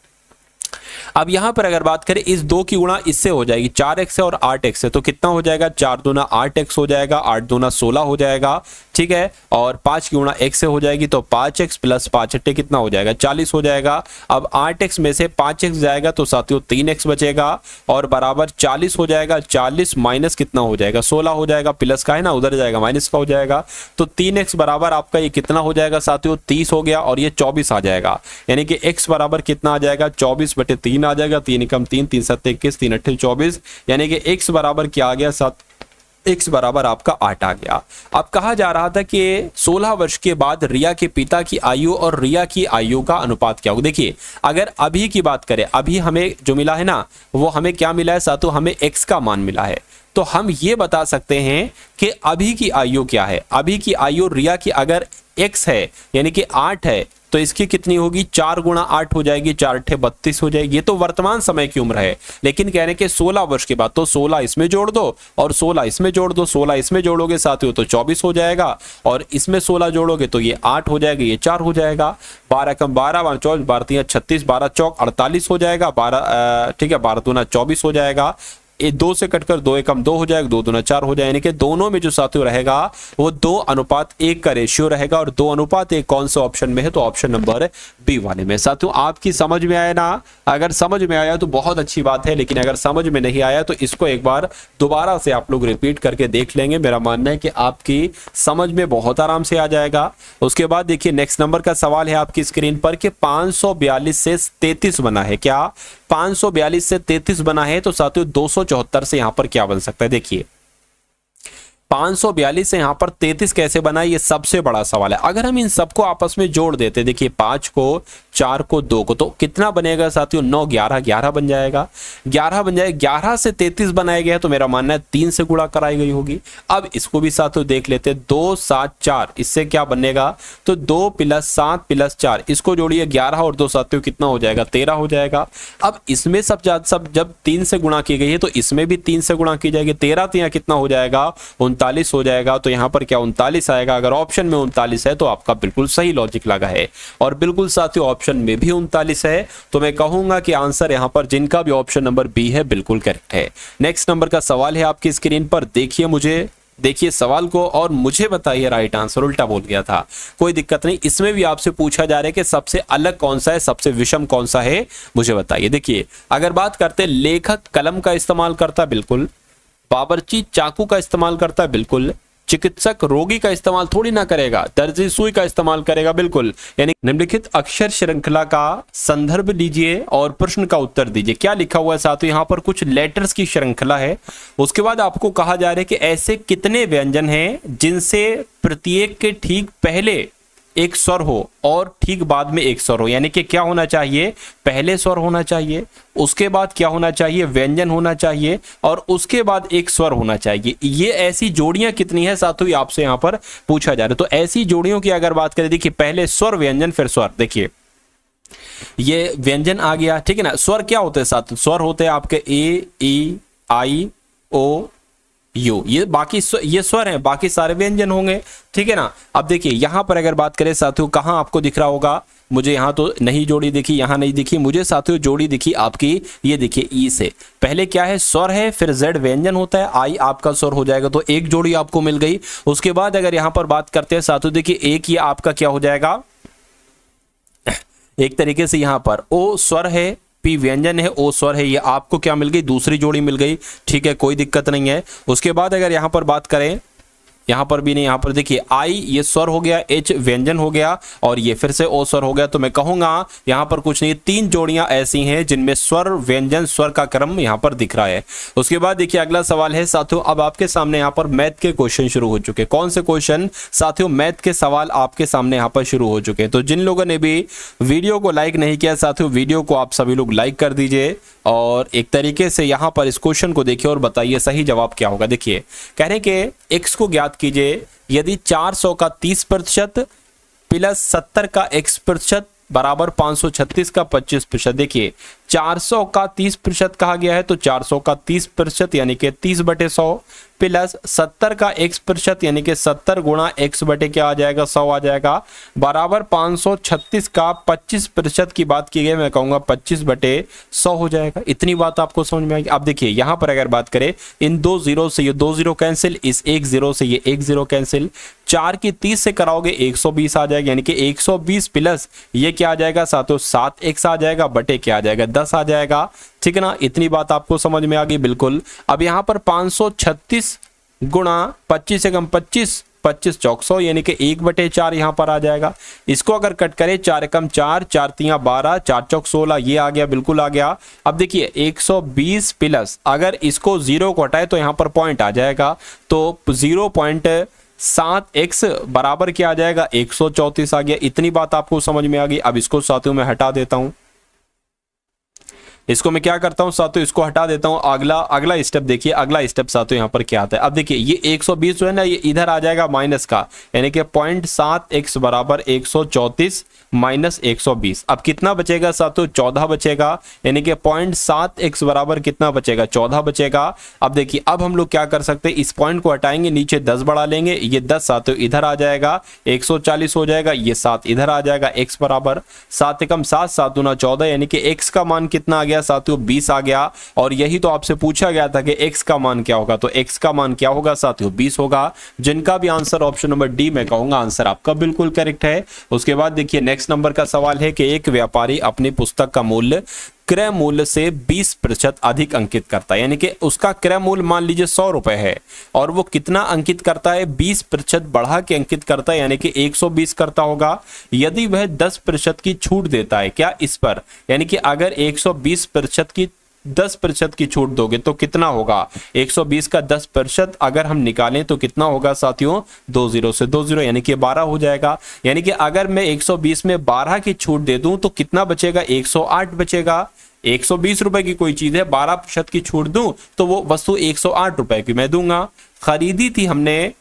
अब यहां पर अगर बात करें इस 2 की गुणा इससे हो जाएगी, 4x है और 8x है, तो कितना हो जाएगा, 4 दूना 8x हो जाएगा, 8 दूना 16 हो जाएगा, ठीक है। और 5 की गुणा x से हो जाएगी, तो 5x + 5 कितना हो जाएगा, 40 हो जाएगा। अब 8x में से 5x जाएगा तो साथियों 3x बचेगा और बराबर 40 हो जाएगा। 40 माइनस कितना हो जाएगा, 16 हो जाएगा, प्लस का है ना, उधर जाएगा माइनस का हो जाएगा, तो 3x बराबर आपका ये कितना हो जाएगा साथियों, 30 हो गया और ये 24 आ जाएगा, यानी कि x बराबर कितना आ जाएगा, 24/3 आ जाएगा, 3 एकम 3, 3 7 21, 3 8 24, यानी कि x बराबर क्या आ गया, x बराबर आपका 8 आ गया। अब कहा जा रहा था कि 16 वर्ष के बाद रिया के पिता की आयु और रिया की आयु का अनुपात क्या होगा। देखिए अगर अभी की बात करें, अभी हमें जो मिला है ना, वो हमें क्या मिला है साथियों, हमें x का मान मिला है, तो हम ये बता सकते हैं कि अभी की आयु क्या है। अभी की आयु रिया की अगर x है यानी कि 8 है, तो इसकी कितनी होगी, 4 गुणा 8 हो जाएगी, 4 8 32 हो जाएगी। ये तो वर्तमान समय की उम्र है, लेकिन कहने के 16 वर्ष के बाद, तो 16 इसमें जोड़ दो और 16 इसमें जोड़ दो, 16 इसमें जोड़ोगे साथियों तो 24 हो जाएगा और इसमें 16 जोड़ोगे तो ये 8 हो जाएगा, ये 4 हो जाएगा, 12 कम 12 24, 12 3 36, 12 चौक 48 हो जाएगा, 12 ठीक है, 12 दूना 24 हो जाएगा, ये 2 से कटकर 2 एकम 2 हो जाएगा, 2 दूना 4 हो जाएगा, यानी कि दोनों में जो साथियों रहेगा वो 2:1 का रेशियो रहेगा। और 2:1 कौन से ऑप्शन में है, तो ऑप्शन नंबर बी वाले में। साथियों आपकी समझ में आया ना, अगर समझ में आया तो बहुत अच्छी बात है, लेकिन अगर समझ में नहीं आया तो इसको एक बार दोबारा से आप लोग रिपीट करके देख लेंगे। मेरा मानना है कि आपकी समझ में बहुत आराम से आ जाएगा। उसके बाद देखिए नेक्स्ट नंबर का सवाल है आपकी स्क्रीन पर कि 542 से 33 बना है, क्या 542 से 33 बना है, तो साथियों 274 से यहां पर क्या बन सकता है। देखिए 542 से यहां पर 33 कैसे बना, ये सबसे बड़ा सवाल है। अगर हम इन सबको आपस में जोड़ देते, देखिए 5 को 4 को 2 को, तो कितना बनेगा साथियों, 9 11 11 बन जाएगा, 11 बन जाएगा। 11 से 33 बनाया गया तो मेरा मानना है 3 से गुणा कराई गई होगी। अब इसको भी साथियों देख लेते, 2 7 4, इससे क्या बनेगा, तो 2 + 7 + 4, इसको जोड़िए 11 और 2 साथियों कितना हो जाएगा, 13 हो जाएगा। अब इसमें सब जब 3 से गुणा की गई है तो इसमें भी 3 से गुणा की जाएगी, 13 तो यहाँ कितना हो जाएगा, 39 हो जाएगा। तो यहां पर क्या 39 आएगा। अगर ऑप्शन में 39 है तो आपका बिल्कुल सही लॉजिक लगा है, और बिल्कुल साथियों ऑप्शन में भी 39 है, तो मैं कहूंगा कि आंसर यहां पर जिनका भी ऑप्शन नंबर बी है बिल्कुल करेक्ट है। नेक्स्ट नंबर का सवाल है आपकी स्क्रीन पर, देखिए सवाल को और मुझे बताइए राइट आंसर, उल्टा बोल गया था, कोई दिक्कत नहीं। इसमें भी आपसे पूछा जा रहा है कि सबसे अलग कौन सा है, सबसे विषम कौन सा है, मुझे बताइए। देखिए अगर बात करते लेखक कलम का इस्तेमाल करता, बिल्कुल। बावर्ची चाकू का इस्तेमाल करता है, बिल्कुल। चिकित्सक रोगी का इस्तेमाल थोड़ी ना करेगा, दर्जी सुई का इस्तेमाल करेगा, बिल्कुल। यानी निम्नलिखित अक्षर श्रृंखला का संदर्भ लीजिए और प्रश्न का उत्तर दीजिए। क्या लिखा हुआ है साथियों, यहाँ पर कुछ लेटर्स की श्रृंखला है। उसके बाद आपको कहा जा रहा है कि ऐसे कितने व्यंजन हैं जिनसे प्रत्येक के ठीक पहले एक स्वर हो और ठीक बाद में एक स्वर हो, यानी कि क्या होना चाहिए, पहले स्वर होना चाहिए, उसके बाद क्या होना चाहिए, व्यंजन होना चाहिए, और उसके बाद एक स्वर होना चाहिए। ये ऐसी जोड़ियां कितनी है साथियों, आपसे यहां पर पूछा जा रहा है। तो ऐसी जोड़ियों की अगर बात करें, देखिए पहले स्वर व्यंजन फिर स्वर। देखिए ये व्यंजन आ गया, ठीक है ना। स्वर क्या होते हैं साथियों, स्वर होते हैं आपके ए ई आई ओ यू, ये बाकी ये स्वर हैं, बाकी सारे व्यंजन होंगे, ठीक है ना। अब देखिए यहां पर अगर बात करें साथियों, कहां आपको दिख रहा होगा, मुझे यहां तो नहीं जोड़ी दिखी, यहां नहीं दिखी मुझे साथियों, जोड़ी दिखी आपकी, ये देखिए ई से पहले क्या है, स्वर है, फिर जेड व्यंजन होता है, आई आपका स्वर हो जाएगा, तो एक जोड़ी आपको मिल गई। उसके बाद अगर यहां पर बात करते हैं साथियों, देखिए एक ये आपका क्या हो जाएगा, एक तरीके से यहां पर ओ स्वर है, पी व्यंजन है, ओ स्वर है, ये आपको क्या मिल गई, दूसरी जोड़ी मिल गई, ठीक है, कोई दिक्कत नहीं है। उसके बाद अगर यहां पर बात करें यहाँ पर भी नहीं, यहाँ पर देखिए आई ये स्वर हो गया, एच व्यंजन हो गया और ये फिर से ओ स्वर हो गया। तो मैं कहूंगा यहाँ पर कुछ नहीं, 3 जोड़ियां ऐसी हैं जिनमें स्वर व्यंजन स्वर का क्रम यहाँ पर दिख रहा है। उसके बाद देखिए अगला सवाल है साथियों, अब आपके सामने यहाँ पर मैथ के क्वेश्चन शुरू हो चुके। कौन से क्वेश्चन साथियों? मैथ के सवाल आपके सामने यहाँ पर शुरू हो चुके। तो जिन लोगों ने भी वीडियो को लाइक नहीं किया साथियों, वीडियो को आप सभी लोग लाइक कर दीजिए और एक तरीके से यहाँ पर इस क्वेश्चन को देखिए और बताइए सही जवाब क्या होगा। देखिए कह रहे हैं कि x को ज्ञात कीजिए यदि 400 का 30% प्लस 70 का x% बराबर 536 का 25%। देखिए 400 का 30% कहा गया है तो 400 का 30% यानी कि 30/100 प्लस 70 का x% यानी कि 70 गुणा x बटे क्या आ जाएगा, 100 आ जाएगा, बराबर 536 का 25% की बात की गई, मैं कहूंगा 25/100 हो जाएगा। इतनी बात आपको समझ में आएगी। अब देखिए यहां पर अगर बात करें, इन 2 जीरो से ये 2 जीरो कैंसिल, इस 1 जीरो से ये 1 जीरो कैंसिल, 4 की 30 से कराओगे 120 आ जाएगा, यानी कि 120 प्लस ये क्या आ जाएगा साथियों, 7x आ जाएगा बटे क्या आ जाएगा, 10 आ जाएगा। ठीक है ना, इतनी बात आपको समझ में आ गई बिल्कुल। अब यहाँ पर 536 गुणा 25 से कम 25, 25 चौक 100 यानी कि 1/4 यहाँ पर आ जाएगा। इसको अगर कट करें 4 कम 4, 4 तियां 12, 4 चौक 16, ये आ गया, बिल्कुल आ गया। अब देखिए 120 प्लस अगर इसको 0 को हटाए तो यहाँ पर पॉइंट आ जाएगा, तो 0.7x बराबर क्या आ जाएगा, 134 आ गया। इतनी बात आपको समझ में आ गई। अब इसको साथियों मैं हटा देता हूं, इसको मैं क्या करता हूं साथियों, इसको हटा देता हूं। अगला स्टेप देखिए, अगला स्टेप साथियों यहाँ पर क्या आता है। अब देखिए ये 120 जो है ना, ये इधर आ जाएगा माइनस का, यानी कि 0.7x बराबर 134 माइनस 120। अब कितना बचेगा साथियों, 14 बचेगा, यानी कि 0.7x बराबर कितना बचेगा, 14 बचेगा। अब देखिए अब हम लोग क्या कर सकते हैं, इस पॉइंट को हटाएंगे, नीचे 10 बढ़ा लेंगे, ये 10 साथियों इधर आ जाएगा, 140 हो जाएगा, ये 7 इधर आ जाएगा, x बराबर 7 एकम 7, 7 दूना 14, यानी कि x का मान कितना आ गया साथियों, 20 आ गया। और यही तो आपसे पूछा गया था कि x का मान क्या होगा, तो x का मान क्या होगा साथियों, 20 होगा। जिनका भी आंसर ऑप्शन नंबर डी मैं कहूंगा आंसर आपका बिल्कुल करेक्ट है। उसके बाद देखिए नेक्स्ट नंबर का सवाल है कि एक व्यापारी अपनी पुस्तक का मूल्य क्रय मूल्य से 20% अधिक अंकित करता है, यानी कि उसका क्रय मूल्य मान लीजिए 100 रुपए है और वो कितना अंकित करता है, 20% बढ़ा के अंकित करता है, यानी कि 120 करता होगा। यदि वह 10% की छूट देता है क्या इस पर, यानी कि अगर 120% की 10% की छूट दोगे तो कितना होगा, 120 का 10% अगर हम निकालें तो कितना होगा साथियों, 2 जीरो से 2 जीरो यानी कि 12 हो जाएगा। यानी कि अगर मैं 120 में 12 की छूट दे दूं तो कितना बचेगा, 108 बचेगा। 120 रुपए की कोई चीज है, 12% की छूट दूं तो वो वस्तु 108 रुपए की मैं दूंगा। खरीदी थी हमने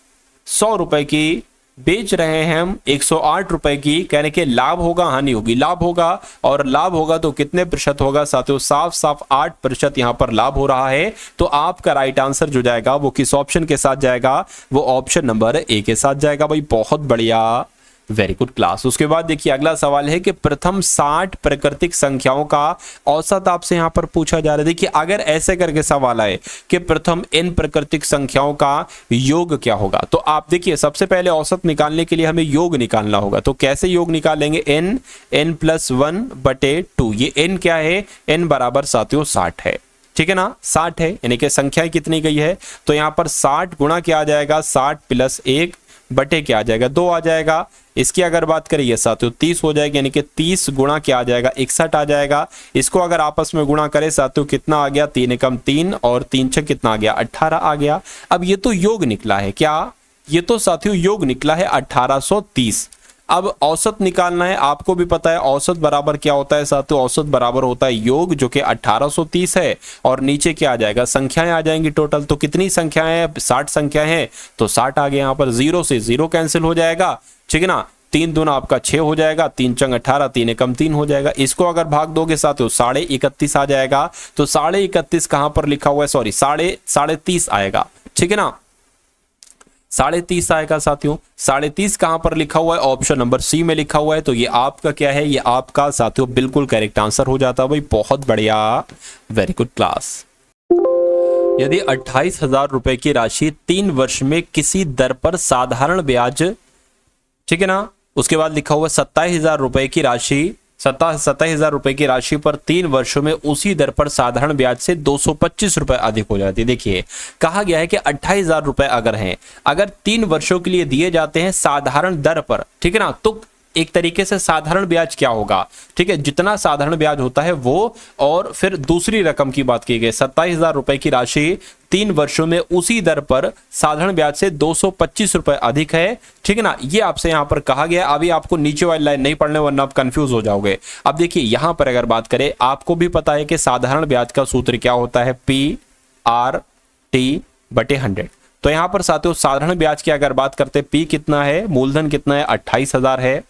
100 रुपए की, बेच रहे हैं हम 108 रुपए की, कहने के लाभ होगा हानि होगी, लाभ होगा। और लाभ होगा तो कितने प्रतिशत होगा साथियों, साफ साफ 8% यहां पर लाभ हो रहा है। तो आपका राइट आंसर जो जाएगा वो किस ऑप्शन के साथ जाएगा, वो ऑप्शन नंबर ए के साथ जाएगा। भाई बहुत बढ़िया, वेरी गुड क्लास। उसके बाद देखिए अगला सवाल है कि प्रथम 60 प्राकृतिक संख्याओं का औसत आपसे यहां पर पूछा जा रहा है। देखिए अगर ऐसे करके सवाल आए कि प्रथम n प्राकृतिक संख्याओं का योग क्या होगा, तो आप देखिए सबसे पहले औसत निकालने के लिए हमें योग निकालना होगा। तो कैसे योग निकालेंगे, n प्लस 1/2। ये n क्या है, n बराबर साथियों 60 है, ठीक है ना, 60 है, यानी कि संख्या कितनी गई है, तो यहां पर 60 गुणा क्या आ जाएगा, 60 प्लस 1 बटे क्या आ जाएगा, 2 आ जाएगा। इसकी अगर बात करिए साथियों 30 हो जाएगी, यानी कि 30 गुणा क्या आ जाएगा, 61 आ जाएगा। इसको अगर आपस में गुणा करें साथियों कितना आ गया, 3 एकम 3 और 3 छह कितना आ गया, 18 आ गया। अब ये तो योग निकला है, क्या ये तो साथियों योग निकला है 1830। अब औसत निकालना है, आपको भी पता है औसत बराबर क्या होता है साथियों, औसत बराबर होता है योग जो कि 1830 है और नीचे क्या आ जाएगा, संख्याएं आ जाएंगी टोटल। तो कितनी संख्याएं हैं, 60 संख्याएं हैं, तो 60 आ गए। यहाँ पर 0 से 0 कैंसिल हो जाएगा, ठीक है ना, 3 दूना आपका 6 हो जाएगा, 3 चंग 18, 3 एकम 3 हो जाएगा। इसको अगर भाग दोगे साथियों 31.5 आ जाएगा। तो 31.5 कहां पर लिखा हुआ है, सॉरी 30.5 आएगा, ठीक है ना, 30.5 आएगा साथियों। 30.5 कहां पर लिखा हुआ है, ऑप्शन नंबर सी में लिखा हुआ है। तो ये आपका क्या है, ये आपका साथियों बिल्कुल करेक्ट आंसर हो जाता है। भाई बहुत बढ़िया, वेरी गुड क्लास। यदि 28,000 रुपए की राशि 3 वर्ष में किसी दर पर साधारण ब्याज, ठीक है ना, उसके बाद लिखा हुआ 27,000 रुपए की राशि 27,000 रुपए की राशि पर 3 वर्षों में उसी दर पर साधारण ब्याज से 225 रुपए अधिक हो जाती है। देखिए कहा गया है कि 28,000 रुपए अगर हैं, अगर 3 वर्षों के लिए दिए जाते हैं साधारण दर पर, ठीक है ना, तो एक तरीके से साधारण ब्याज क्या होगा, ठीक है, जितना साधारण ब्याज होता है वो, और फिर दूसरी रकम की बात की गई 27,000 रुपए की राशि 3 वर्षों में उसी दर पर साधारण ब्याज से 225 रुपए अधिक है, ठीक है ना, ये आपसे यहां पर कहा गया। अभी आपको नीचे वाली लाइन नहीं पढ़ने वरना आप कंफ्यूज हो जाओगे। अब देखिए यहां पर अगर बात करें, आपको भी पता है कि साधारण ब्याज का सूत्र क्या होता है, PRT/100। तो यहां पर साथियों साधारण ब्याज की अगर बात करते, P कितना है, मूलधन कितना है, 28,000 है,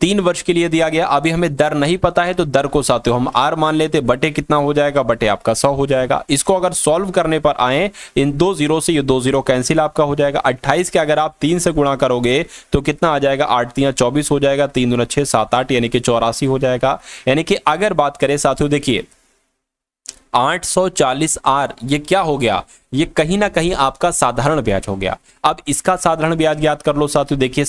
3 वर्ष के लिए दिया गया। अभी हमें दर नहीं पता है तो दर को साथियों हम R मान लेते, बटे कितना हो जाएगा, बटे आपका 100 हो जाएगा। इसको अगर सॉल्व करने पर आए, इन 2 जीरो से ये 2 जीरो कैंसिल आपका हो जाएगा। 28 के अगर आप 3 से गुणा करोगे तो कितना आ जाएगा, 8 3 24 हो जाएगा, 3 दूना 6 7 8 यानी कि 84 हो जाएगा। यानी कि अगर बात करें साथियों, देखिए 840R ये क्या हो गया, ये कहीं ना कहीं आपका साधारण ब्याज हो गया। अब इसका साधारण ब्याज याद कर लो साथियों, देखिए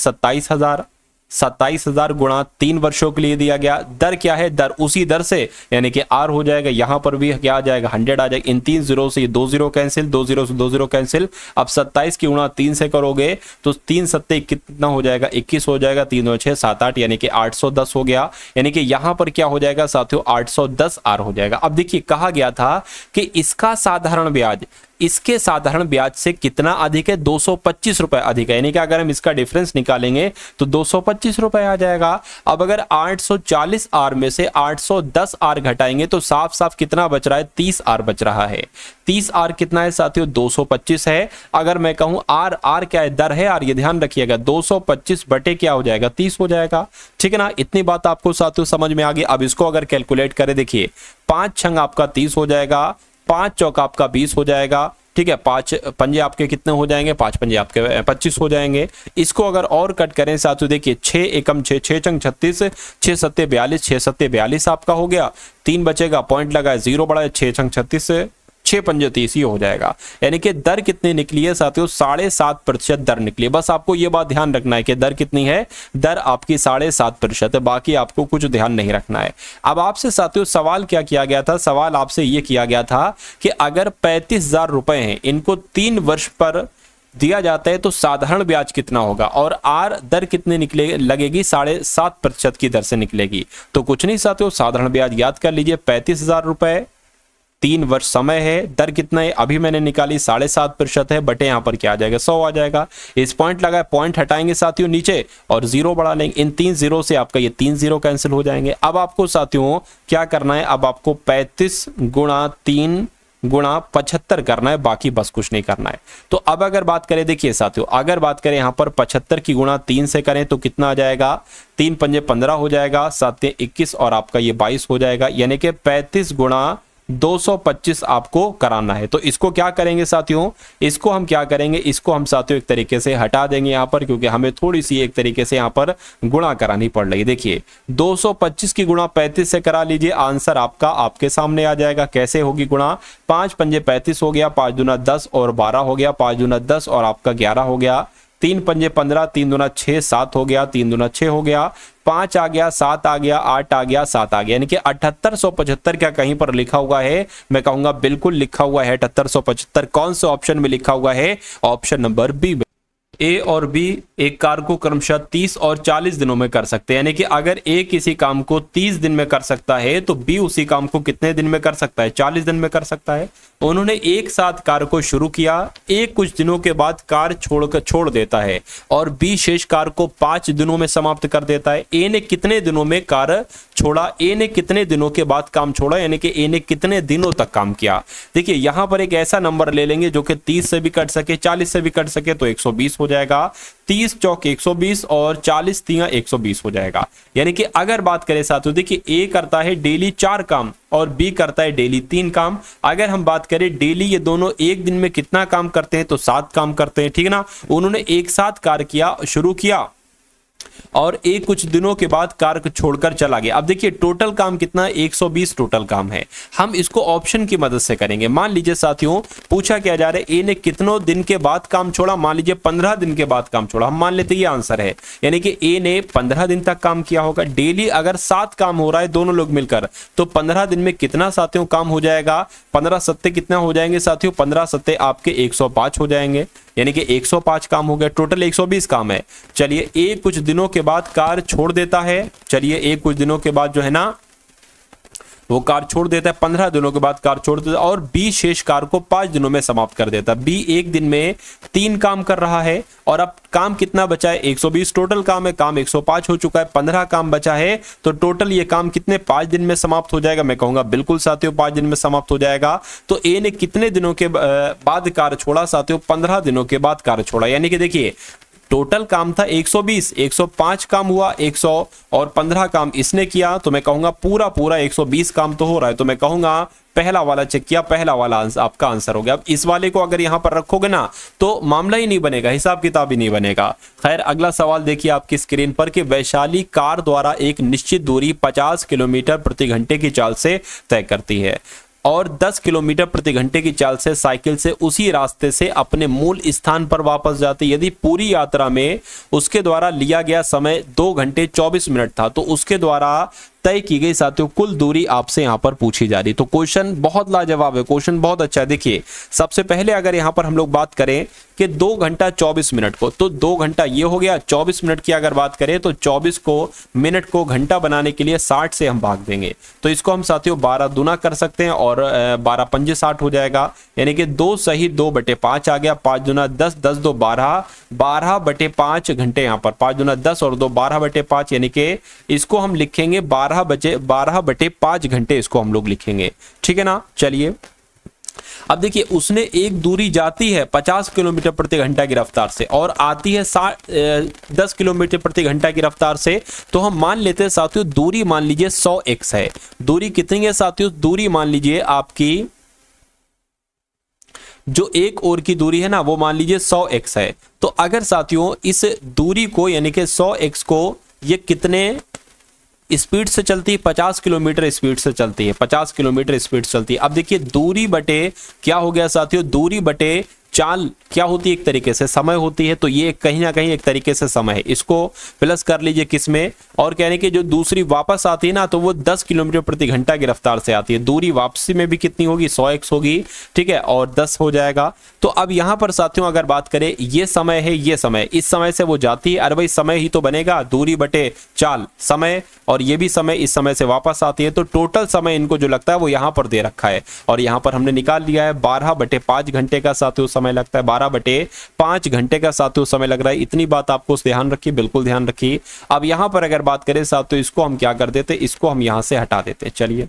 27,000 गुणा 3 वर्षों के लिए दिया गया। दर क्या है, दर उसी दर से यानी कि R हो जाएगा, यहां पर भी क्या आ जाएगा, 100 आ जाएगा। इन 3 जीरो से 2 जीरो कैंसिल, 2 जीरो से 2 जीरो कैंसिल। अब 27 की गुणा 3 से करोगे तो 3 सत्ते कितना हो जाएगा, 21 हो जाएगा, 3 2 6 7 8 यानी कि 810 हो गया। यानी कि यहां पर क्या हो जाएगा साथियों, 810 R हो जाएगा। अब देखिए कहा गया था कि इसका साधारण ब्याज इसके साधारण ब्याज से कितना अधिक है, 225 रुपए अधिक है। यानी कि अगर हम इसका डिफरेंस निकालेंगे तो 225 रुपए आ जाएगा। अब अगर 840 R में से 810 R घटाएंगे तो साफ साफ कितना बच रहा है, 30 R बच रहा है। 30 R कितना है साथियों, 225 है। अगर मैं कहूं R क्या है, दर है R, ये ध्यान रखिएगा, 225 बटे क्या हो जाएगा, 30 हो जाएगा, ठीक है ना। इतनी बात आपको साथियों समझ में आ गई। अब इसको अगर कैलकुलेट करें, देखिए 5 छंग आपका 30 हो जाएगा, 5 चौक आपका 20 हो जाएगा, ठीक है, 5 पंजे आपके कितने हो जाएंगे, 5 पंजे आपके 25 हो जाएंगे। इसको अगर और कट करें साथियों, देखिए 6 एकम 6, 6 चंग 36, 6 सत्ते 42, 6 सत्ते 42 आपका हो गया। 3 बचेगा, पॉइंट लगा, 0 बढ़ा, 6 चंग 36, 6 पंजे 30 ही हो जाएगा। यानी कि दर कितनी निकली है साथियों, 7.5% दर निकली है। बस आपको ये बात ध्यान रखना है कि दर कितनी है, दर आपकी 7.5% है, बाकी आपको कुछ ध्यान नहीं रखना है। अब आपसे साथियों सवाल क्या किया गया था, सवाल आपसे ये किया गया था कि अगर 35,000 रुपए हैं, इनको 3 वर्ष पर दिया जाता है तो साधारण ब्याज कितना होगा, और R दर कितने निकले लगेगी, 7.5% की दर से निकलेगी। तो कुछ नहीं साथियों, साधारण ब्याज याद कर लीजिए, 35,000 रुपए, 3 वर्ष समय है, दर कितना है अभी मैंने निकाली 7.5% है, बटे यहां पर क्या आ जाएगा, 100 आ जाएगा। इस पॉइंट लगा, पॉइंट हटाएंगे साथियों नीचे और 0 बढ़ा लेंगे। इन 3 जीरो से आपका ये 3 जीरो कैंसिल हो जाएंगे। अब आपको साथियों क्या करना है, अब आपको 35 गुणा 3 गुणा 75 करना है, बाकी बस कुछ नहीं करना है। तो अब अगर बात करें, देखिए साथियों अगर बात करें यहां पर 75 की गुणा 3 से करें तो कितना आ जाएगा, 3 पंजे 15 हो जाएगा, 7 21 और आपका ये 22 हो जाएगा। यानी कि 35 गुणा 225 आपको कराना है। तो इसको क्या करेंगे साथियों, इसको हम क्या करेंगे, इसको हम साथियों एक तरीके से हटा देंगे यहां पर, क्योंकि हमें थोड़ी सी एक तरीके से यहां पर गुणा करानी पड़ रही है। देखिए 225 की गुणा 35 से करा लीजिए, आंसर आपका आपके सामने आ जाएगा। कैसे होगी गुणा, 5 पंजे 35 हो गया, 5 दूना 10 और 12 हो गया, 5 दूना 10 और आपका 11 हो गया, 3 पंजे 15, 3 दूना 6 7 हो गया, 3 दूना 6 हो गया, 5 आ गया, 7 आ गया, 8 आ गया, 7 आ गया। यानी कि 7875 क्या कहीं पर लिखा हुआ है, मैं कहूंगा बिल्कुल लिखा हुआ है 7875। कौन से ऑप्शन में लिखा हुआ है, ऑप्शन नंबर बी। ए और बी एक कार्य को क्रमशः 30 और 40 दिनों में कर सकते हैं। यानी कि अगर ए किसी काम को 30 दिन में कर सकता है तो बी उसी काम को कितने दिन में कर सकता है, 40 दिन में कर सकता है। उन्होंने एक साथ कार्य को शुरू किया, ए कुछ दिनों के बाद कार्य छोड़ देता है और बी शेष कार्य को 5 दिनों में समाप्त कर देता है। ए ने कितने दिनों में कार्य छोड़ा, ए ने कितने दिनों के बाद काम छोड़ा, यानी कि ए ने कितने दिनों तक काम किया। देखिए यहां पर एक ऐसा नंबर ले लेंगे जो कि 30 से भी कट सके, 40 से भी कट सके, तो 120 हो जाएगा। 30 चौक 120 और 40 तिया 120 हो जाएगा। यानी कि अगर बात करें साथियों, देखिए ए करता है डेली 4 काम और बी करता है डेली 3 काम। अगर हम बात करें डेली ये दोनों एक दिन में कितना काम करते हैं तो 7 काम करते हैं, ठीक है ना। उन्होंने एक साथ कार्य किया, शुरू किया और एक कुछ दिनों के बाद कार छोड़कर चला गया। अब देखिए टोटल काम कितना है, 120 टोटल काम है। हम इसको ऑप्शन की मदद से करेंगे। मान लीजिए साथियों पूछा क्या जा रहा है, ए ने कितनों दिन के बाद काम छोड़ा, मान लीजिए 15 दिन के बाद काम छोड़ा। हम मान लेते ये आंसर है, यानी कि ए ने 15 दिन तक काम किया होगा। डेली अगर 7 काम हो रहा है दोनों लोग मिलकर, तो 15 दिन में कितना साथियों काम हो जाएगा, 15 सत्ते कितना हो जाएंगे साथियों, 15 सत्ते आपके 105 हो जाएंगे, यानी कि 105 काम हो गया। टोटल 120 काम है। चलिए ए कुछ दिनों के बाद कार छोड़ देता है, चलिए ए कुछ दिनों के बाद जो है ना वो कार छोड़ देता है, 15 दिनों के बाद कार छोड़ देता है, और बी शेष कार को 5 दिनों में समाप्त कर देता है। बी एक दिन में 3 काम कर रहा है, और अब काम कितना बचा है, 120 टोटल काम है, काम 105 हो चुका है, 15 काम बचा है, तो टोटल ये काम कितने 5 दिन में समाप्त हो जाएगा। मैं कहूंगा बिल्कुल साथियों 5 दिन में समाप्त हो जाएगा। तो ए ने कितने दिनों के बाद कार छोड़ा साथियों, 15 दिनों के बाद कार छोड़ा। यानी कि देखिए टोटल काम था 120, 105 काम हुआ, 100 और 15 काम इसने किया, तो मैं कहूंगा पूरा पूरा 120 काम तो हो रहा है। तो मैं कहूंगा पहला वाला चेक किया, पहला वाला आपका आंसर हो गया। अब इस वाले को अगर यहां पर रखोगे ना तो मामला ही नहीं बनेगा, हिसाब किताब ही नहीं बनेगा। खैर अगला सवाल देखिए आपकी स्क्रीन पर कि वैशाली कार द्वारा एक निश्चित दूरी 50 किलोमीटर प्रति घंटे की चाल से तय करती है और 10 किलोमीटर प्रति घंटे की चाल से साइकिल से उसी रास्ते से अपने मूल स्थान पर वापस जाती। यदि पूरी यात्रा में उसके द्वारा लिया गया समय 2 घंटे 24 मिनट था, तो उसके द्वारा तय की गई साथियों कुल दूरी आपसे यहां पर पूछी जा रही। तो क्वेश्चन बहुत लाजवाब है, क्वेश्चन बहुत अच्छा है। देखिए सबसे पहले अगर यहां पर हम लोग बात करें कि 2 घंटा 24 मिनट को, तो 2 घंटा ये हो गया। 24 मिनट की अगर बात करें तो 24 को मिनट को घंटा बनाने के लिए 60 से हम भाग देंगे, तो इसको हम साथियों 12 दुना कर सकते हैं और 12 पंजे 60 हो जाएगा, यानी कि 2 सही 2/5 आ गया। 5 दुना 10, 10 2 12, 12/5 घंटे यहाँ पर, 5 दुना 10 और 2 12/5, यानी कि इसको हम लिखेंगे 12/5 घंटे, इसको हम लोग लिखेंगे, ठीक है ना। चलिए अब देखिए उसने एक दूरी जाती है 50 किलोमीटर प्रति घंटा की रफ्तार से और आती है 10 किलोमीटर प्रति घंटा की रफ्तार से, तो हम मान लेते हैं साथियों दूरी मान लीजिए 100x है। दूरी कितनी है साथियों, दूरी मान लीजिए आपकी जो एक ओर की दूरी है ना वो मान लीजिए 100x है। तो अगर साथियों इस दूरी को यानी कि 100x को ये कितने स्पीड से चलती है, 50 किलोमीटर स्पीड से चलती है, 50 किलोमीटर स्पीड से चलती है। अब देखिए दूरी बटे क्या हो गया साथियों, दूरी बटे चाल क्या होती है, एक तरीके से समय होती है, तो ये कहीं ना कहीं एक तरीके से समय है। इसको प्लस कर लीजिए किसमें, और कहने की जो दूसरी वापस आती है ना तो वो 10 किलोमीटर प्रति घंटा की रफ्तार से आती है। दूरी वापसी में भी कितनी होगी, 100x होगी, ठीक है, और 10 हो जाएगा। तो अब यहां पर साथियों अगर बात करें ये समय है, ये समय, इस समय से वो जाती है, अरे भाई समय ही तो बनेगा, दूरी बटे चाल समय, और ये भी समय इस समय से वापस आती है। तो टोटल समय इनको जो लगता है वो यहां पर दे रखा है, और यहां पर हमने निकाल लिया है 12/5 घंटे का साथियों समय लगता है, 12/5 घंटे का साथियों समय लग रहा है। इतनी बात आपको ध्यान रखिए, बिल्कुल ध्यान रखिए। अब यहां पर अगर बात करें साथियों इसको हम क्या कर देते, इसको हम यहां से हटा देते। चलिए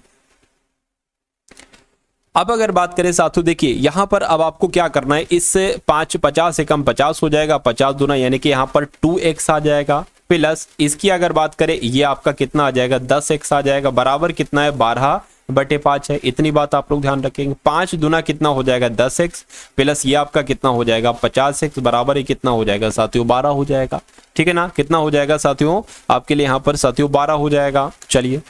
अब अगर बात करें साथियों देखिए यहां पर अब आपको क्या करना है, इससे 50 से कम 50 हो जाएगा, 50 दूना यानी कि यहां पर 2x आ जाएगा, प्लस इसकी अगर बात करें ये आपका कितना आ जाएगा 10x आ जाएगा, बराबर कितना है 12/5 है। इतनी बात आप लोग ध्यान रखेंगे। 5 दुना कितना हो जाएगा 10x, प्लस ये आपका कितना हो जाएगा 50x, बराबर ही कितना हो जाएगा साथियों 12 हो जाएगा, ठीक है ना। कितना हो जाएगा साथियों आपके लिए यहाँ पर साथियों 12 हो जाएगा। चलिए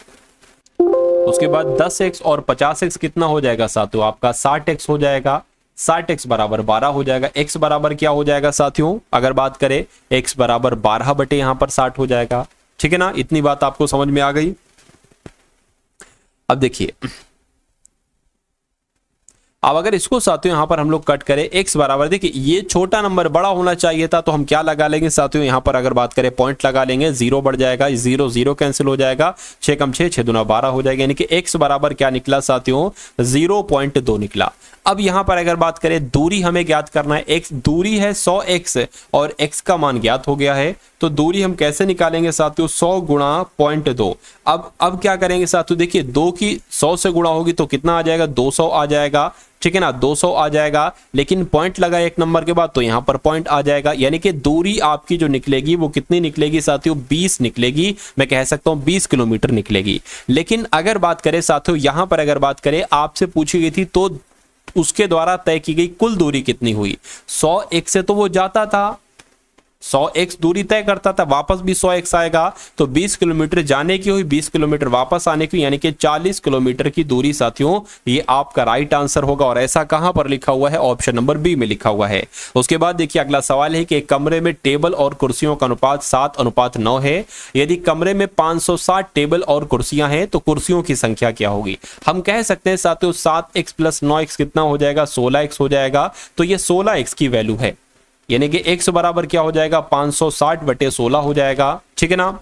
उसके बाद 10x और 50x कितना हो जाएगा साथियों आपका 60x हो जाएगा, 60x बराबर 12 हो जाएगा। x बराबर क्या हो जाएगा साथियों, अगर बात करें x बराबर 12 बटे यहाँ पर 60 हो जाएगा, ठीक है ना। इतनी बात आपको समझ में आ गई। अब देखिए अब अगर इसको साथियों यहां पर हम लोग कट करें x बराबर, देखिए ये छोटा नंबर बड़ा होना चाहिए था, तो हम क्या लगा लेंगे साथियों यहां पर अगर बात करें पॉइंट लगा लेंगे, 0 बढ़ जाएगा, 0 0 कैंसिल हो जाएगा, 6 कम 6 6 दूना 12 हो जाएगा, यानी कि x बराबर क्या निकला साथियों 0.2 निकला। अब यहां पर अगर बात करें दूरी हमें ज्ञात करना है, x दूरी है 100x और x का मान ज्ञात हो गया है, तो दूरी हम कैसे निकालेंगे साथियों 100 गुणा 0.2। अब क्या करेंगे साथियों, देखिए 2 की 100 से गुणा होगी तो कितना आ जाएगा 200 आ जाएगा, ठीक है ना, 200 आ जाएगा, लेकिन पॉइंट लगा एक नंबर के बाद तो यहां पर पॉइंट आ जाएगा, यानी कि दूरी आपकी जो निकलेगी वो कितनी निकलेगी साथियों 20 निकलेगी, मैं कह सकता हूं 20 किलोमीटर निकलेगी। लेकिन अगर बात करें साथियों यहां पर अगर बात करें आपसे पूछी गई थी तो उसके द्वारा तय की गई कुल दूरी कितनी हुई, 100x से तो वो जाता था, 100x दूरी तय करता था, वापस भी 100x आएगा, तो 20 किलोमीटर जाने की हुई, 20 किलोमीटर वापस आने की, यानी कि 40 किलोमीटर की दूरी साथियों, ये आपका राइट आंसर होगा। और ऐसा कहां पर लिखा हुआ है? ऑप्शन नंबर बी में लिखा हुआ है। उसके बाद देखिए अगला सवाल है कि एक कमरे में टेबल और कुर्सियों का अनुपात 7:9 है। यदि कमरे में 560 टेबल और कुर्सियां हैं तो कुर्सियों की संख्या क्या होगी? हम कह सकते हैं साथियों 7x + 9x कितना हो जाएगा? 16x हो जाएगा। तो ये 16x की वैल्यू है, यानी कि x बराबर क्या हो जाएगा? 560/16 हो जाएगा, ठीक है ना।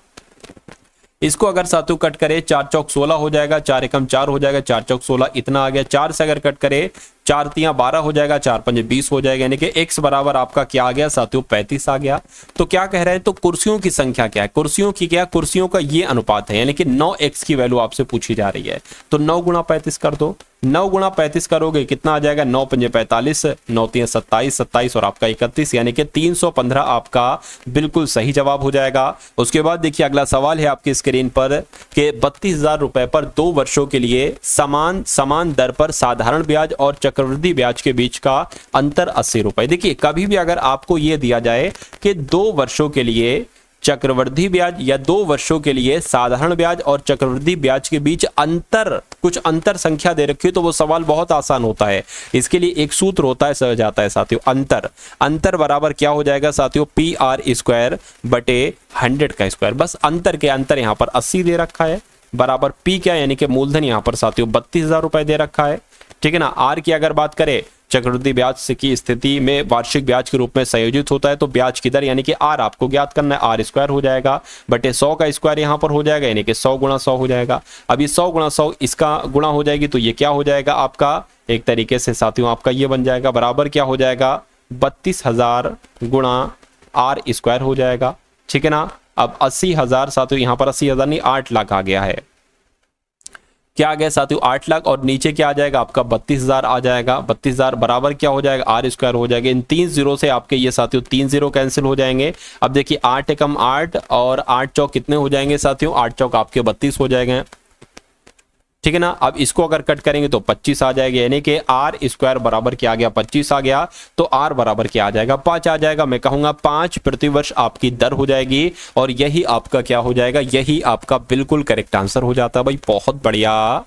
इसको अगर साथियों कट करे, 4 चौक 16 हो जाएगा, 4 एकम 4 हो जाएगा, 4 चौक 16 इतना आ गया। 4 से अगर कट करे, 4 तियां 12 हो जाएगा, 4 पंजे 20 हो जाएगा, यानी कि x बराबर आपका क्या आ गया साथियों? 35 आ गया। तो क्या कह रहे हैं? तो कुर्सियों की संख्या क्या है? कुर्सियों की क्या? कुर्सियों का ये अनुपात है, यानी कि 9x की वैल्यू आपसे पूछी जा रही है। तो 9 × 35 कर दो। 9 × 35 करोगे कितना आ जाएगा? 9 पंजे 45, 9 तियां 27, 27 और आपका 31, यानी कि 315 आपका बिल्कुल सही जवाब हो जाएगा। उसके बाद देखिए अगला सवाल है आपकी स्क्रीन पर कि 32,000 रुपए पर 2 वर्षों के लिए समान दर पर साधारण ब्याज और चक्रवृद्धि ब्याज के बीच का अंतर 80 रुपए। देखिए कभी भी अगर आपको यह दिया जाए कि 2 वर्षों के लिए चक्रवृद्धि ब्याज या 2 वर्षों के लिए साधारण ब्याज और चक्रवृद्धि ब्याज के बीच कुछ अंतर संख्या दे रखी है, तो वो सवाल बहुत आसान होता है। इसके लिए एक सूत्र होता है, समझ आता है साथियों। अंतर बराबर क्या हो जाएगा साथियों? PR² बटे 100 का स्क्वायर। बस अंतर के अंतर यहाँ पर 80 दे रखा है, बराबर P क्या, यानी कि मूलधन यहाँ पर साथियों 32,000 रुपए दे रखा है, ठीक है ना। R की अगर बात करें, चक्रवृद्धि ब्याज की स्थिति में वार्षिक ब्याज के रूप में संयोजित होता है, तो ब्याज की दर यानी कि R आपको ज्ञात करना है, R² हो जाएगा बटे 100 का स्क्वायर यहाँ पर हो जाएगा, यानी कि 100 × 100 हो जाएगा। अब ये 100 × 100 इसका गुणा हो जाएगी, तो ये क्या हो जाएगा आपका? एक तरीके से साथियों आपका ये बन जाएगा, बराबर क्या हो जाएगा? 32,000 × R² हो जाएगा, ठीक है ना। अब 80,000 साथियों, यहाँ पर 80,000 नहीं 8 लाख आ गया है। क्या आ गया साथियों? 8 लाख। और नीचे क्या आ जाएगा आपका? 32,000 आ जाएगा। 32,000 बराबर क्या हो जाएगा? R² हो जाएगा। इन 3 जीरो से आपके ये साथियों 3 जीरो कैंसिल हो जाएंगे। अब देखिए 8 एकम 8 और 8 चौक कितने हो जाएंगे साथियों? 8 चौक आपके 32 हो जाएंगे, ठीक है ना। अब इसको अगर कट करेंगे तो 25 आ जाएगा, यानी कि R² बराबर क्या आ गया? 25 आ गया। तो R बराबर क्या आ जाएगा? 5 आ जाएगा। मैं कहूंगा 5 प्रतिवर्ष आपकी दर हो जाएगी, और यही आपका क्या हो जाएगा? यही आपका बिल्कुल करेक्ट आंसर हो जाता है भाई। बहुत बढ़िया,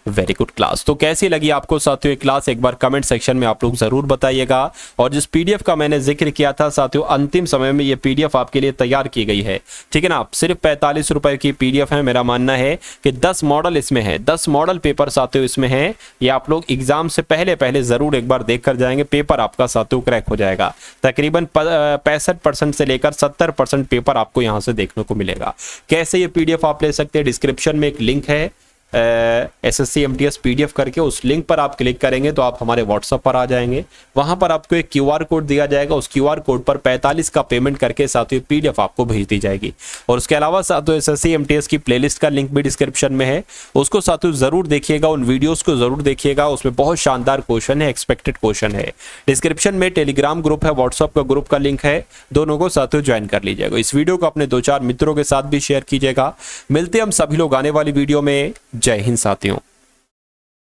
वेरी गुड क्लास। तो कैसी लगी आपको साथियों ये क्लास? एक बार कमेंट सेक्शन में आप लोग जरूर बताइएगा। और जिस PDF का मैंने जिक्र किया था साथियों, अंतिम समय में ये PDF आपके लिए तैयार की गई है, ठीक है ना। सिर्फ 45 रुपए की PDF है। मेरा मानना है कि 10 मॉडल इसमें है, 10 मॉडल पेपर साथियों इसमें है। ये आप लोग एग्जाम से पहले जरूर एक बार देख कर जाएंगे, पेपर आपका साथियों क्रैक हो जाएगा। तकरीबन 65% से लेकर 70% पेपर आपको यहाँ से देखने को मिलेगा। कैसे ये PDF आप ले सकते हैं? डिस्क्रिप्शन में एक लिंक है SSC MTS PDF करके, उस लिंक पर आप क्लिक करेंगे तो आप हमारे WhatsApp पर आ जाएंगे। वहां पर आपको एक QR कोड दिया जाएगा, उस QR कोड पर 45 का पेमेंट करके साथियों PDF आपको भेज दी जाएगी। और उसके अलावा साथियों SSC MTS की प्लेलिस्ट का लिंक भी डिस्क्रिप्शन में है, उसको साथियों जरूर देखिएगा, उन वीडियोस को जरूर देखिएगा। उसमें बहुत शानदार क्वेश्चन है, एक्सपेक्टेड क्वेश्चन है। डिस्क्रिप्शन में टेलीग्राम ग्रुप है, व्हाट्सएप का ग्रुप का लिंक है, दोनों को साथियों ज्वाइन कर लीजिएगा। इस वीडियो को अपने 2-4 मित्रों के साथ भी शेयर कीजिएगा। मिलते हम सभी लोग आने वाली वीडियो में। जय हिंद साथियों।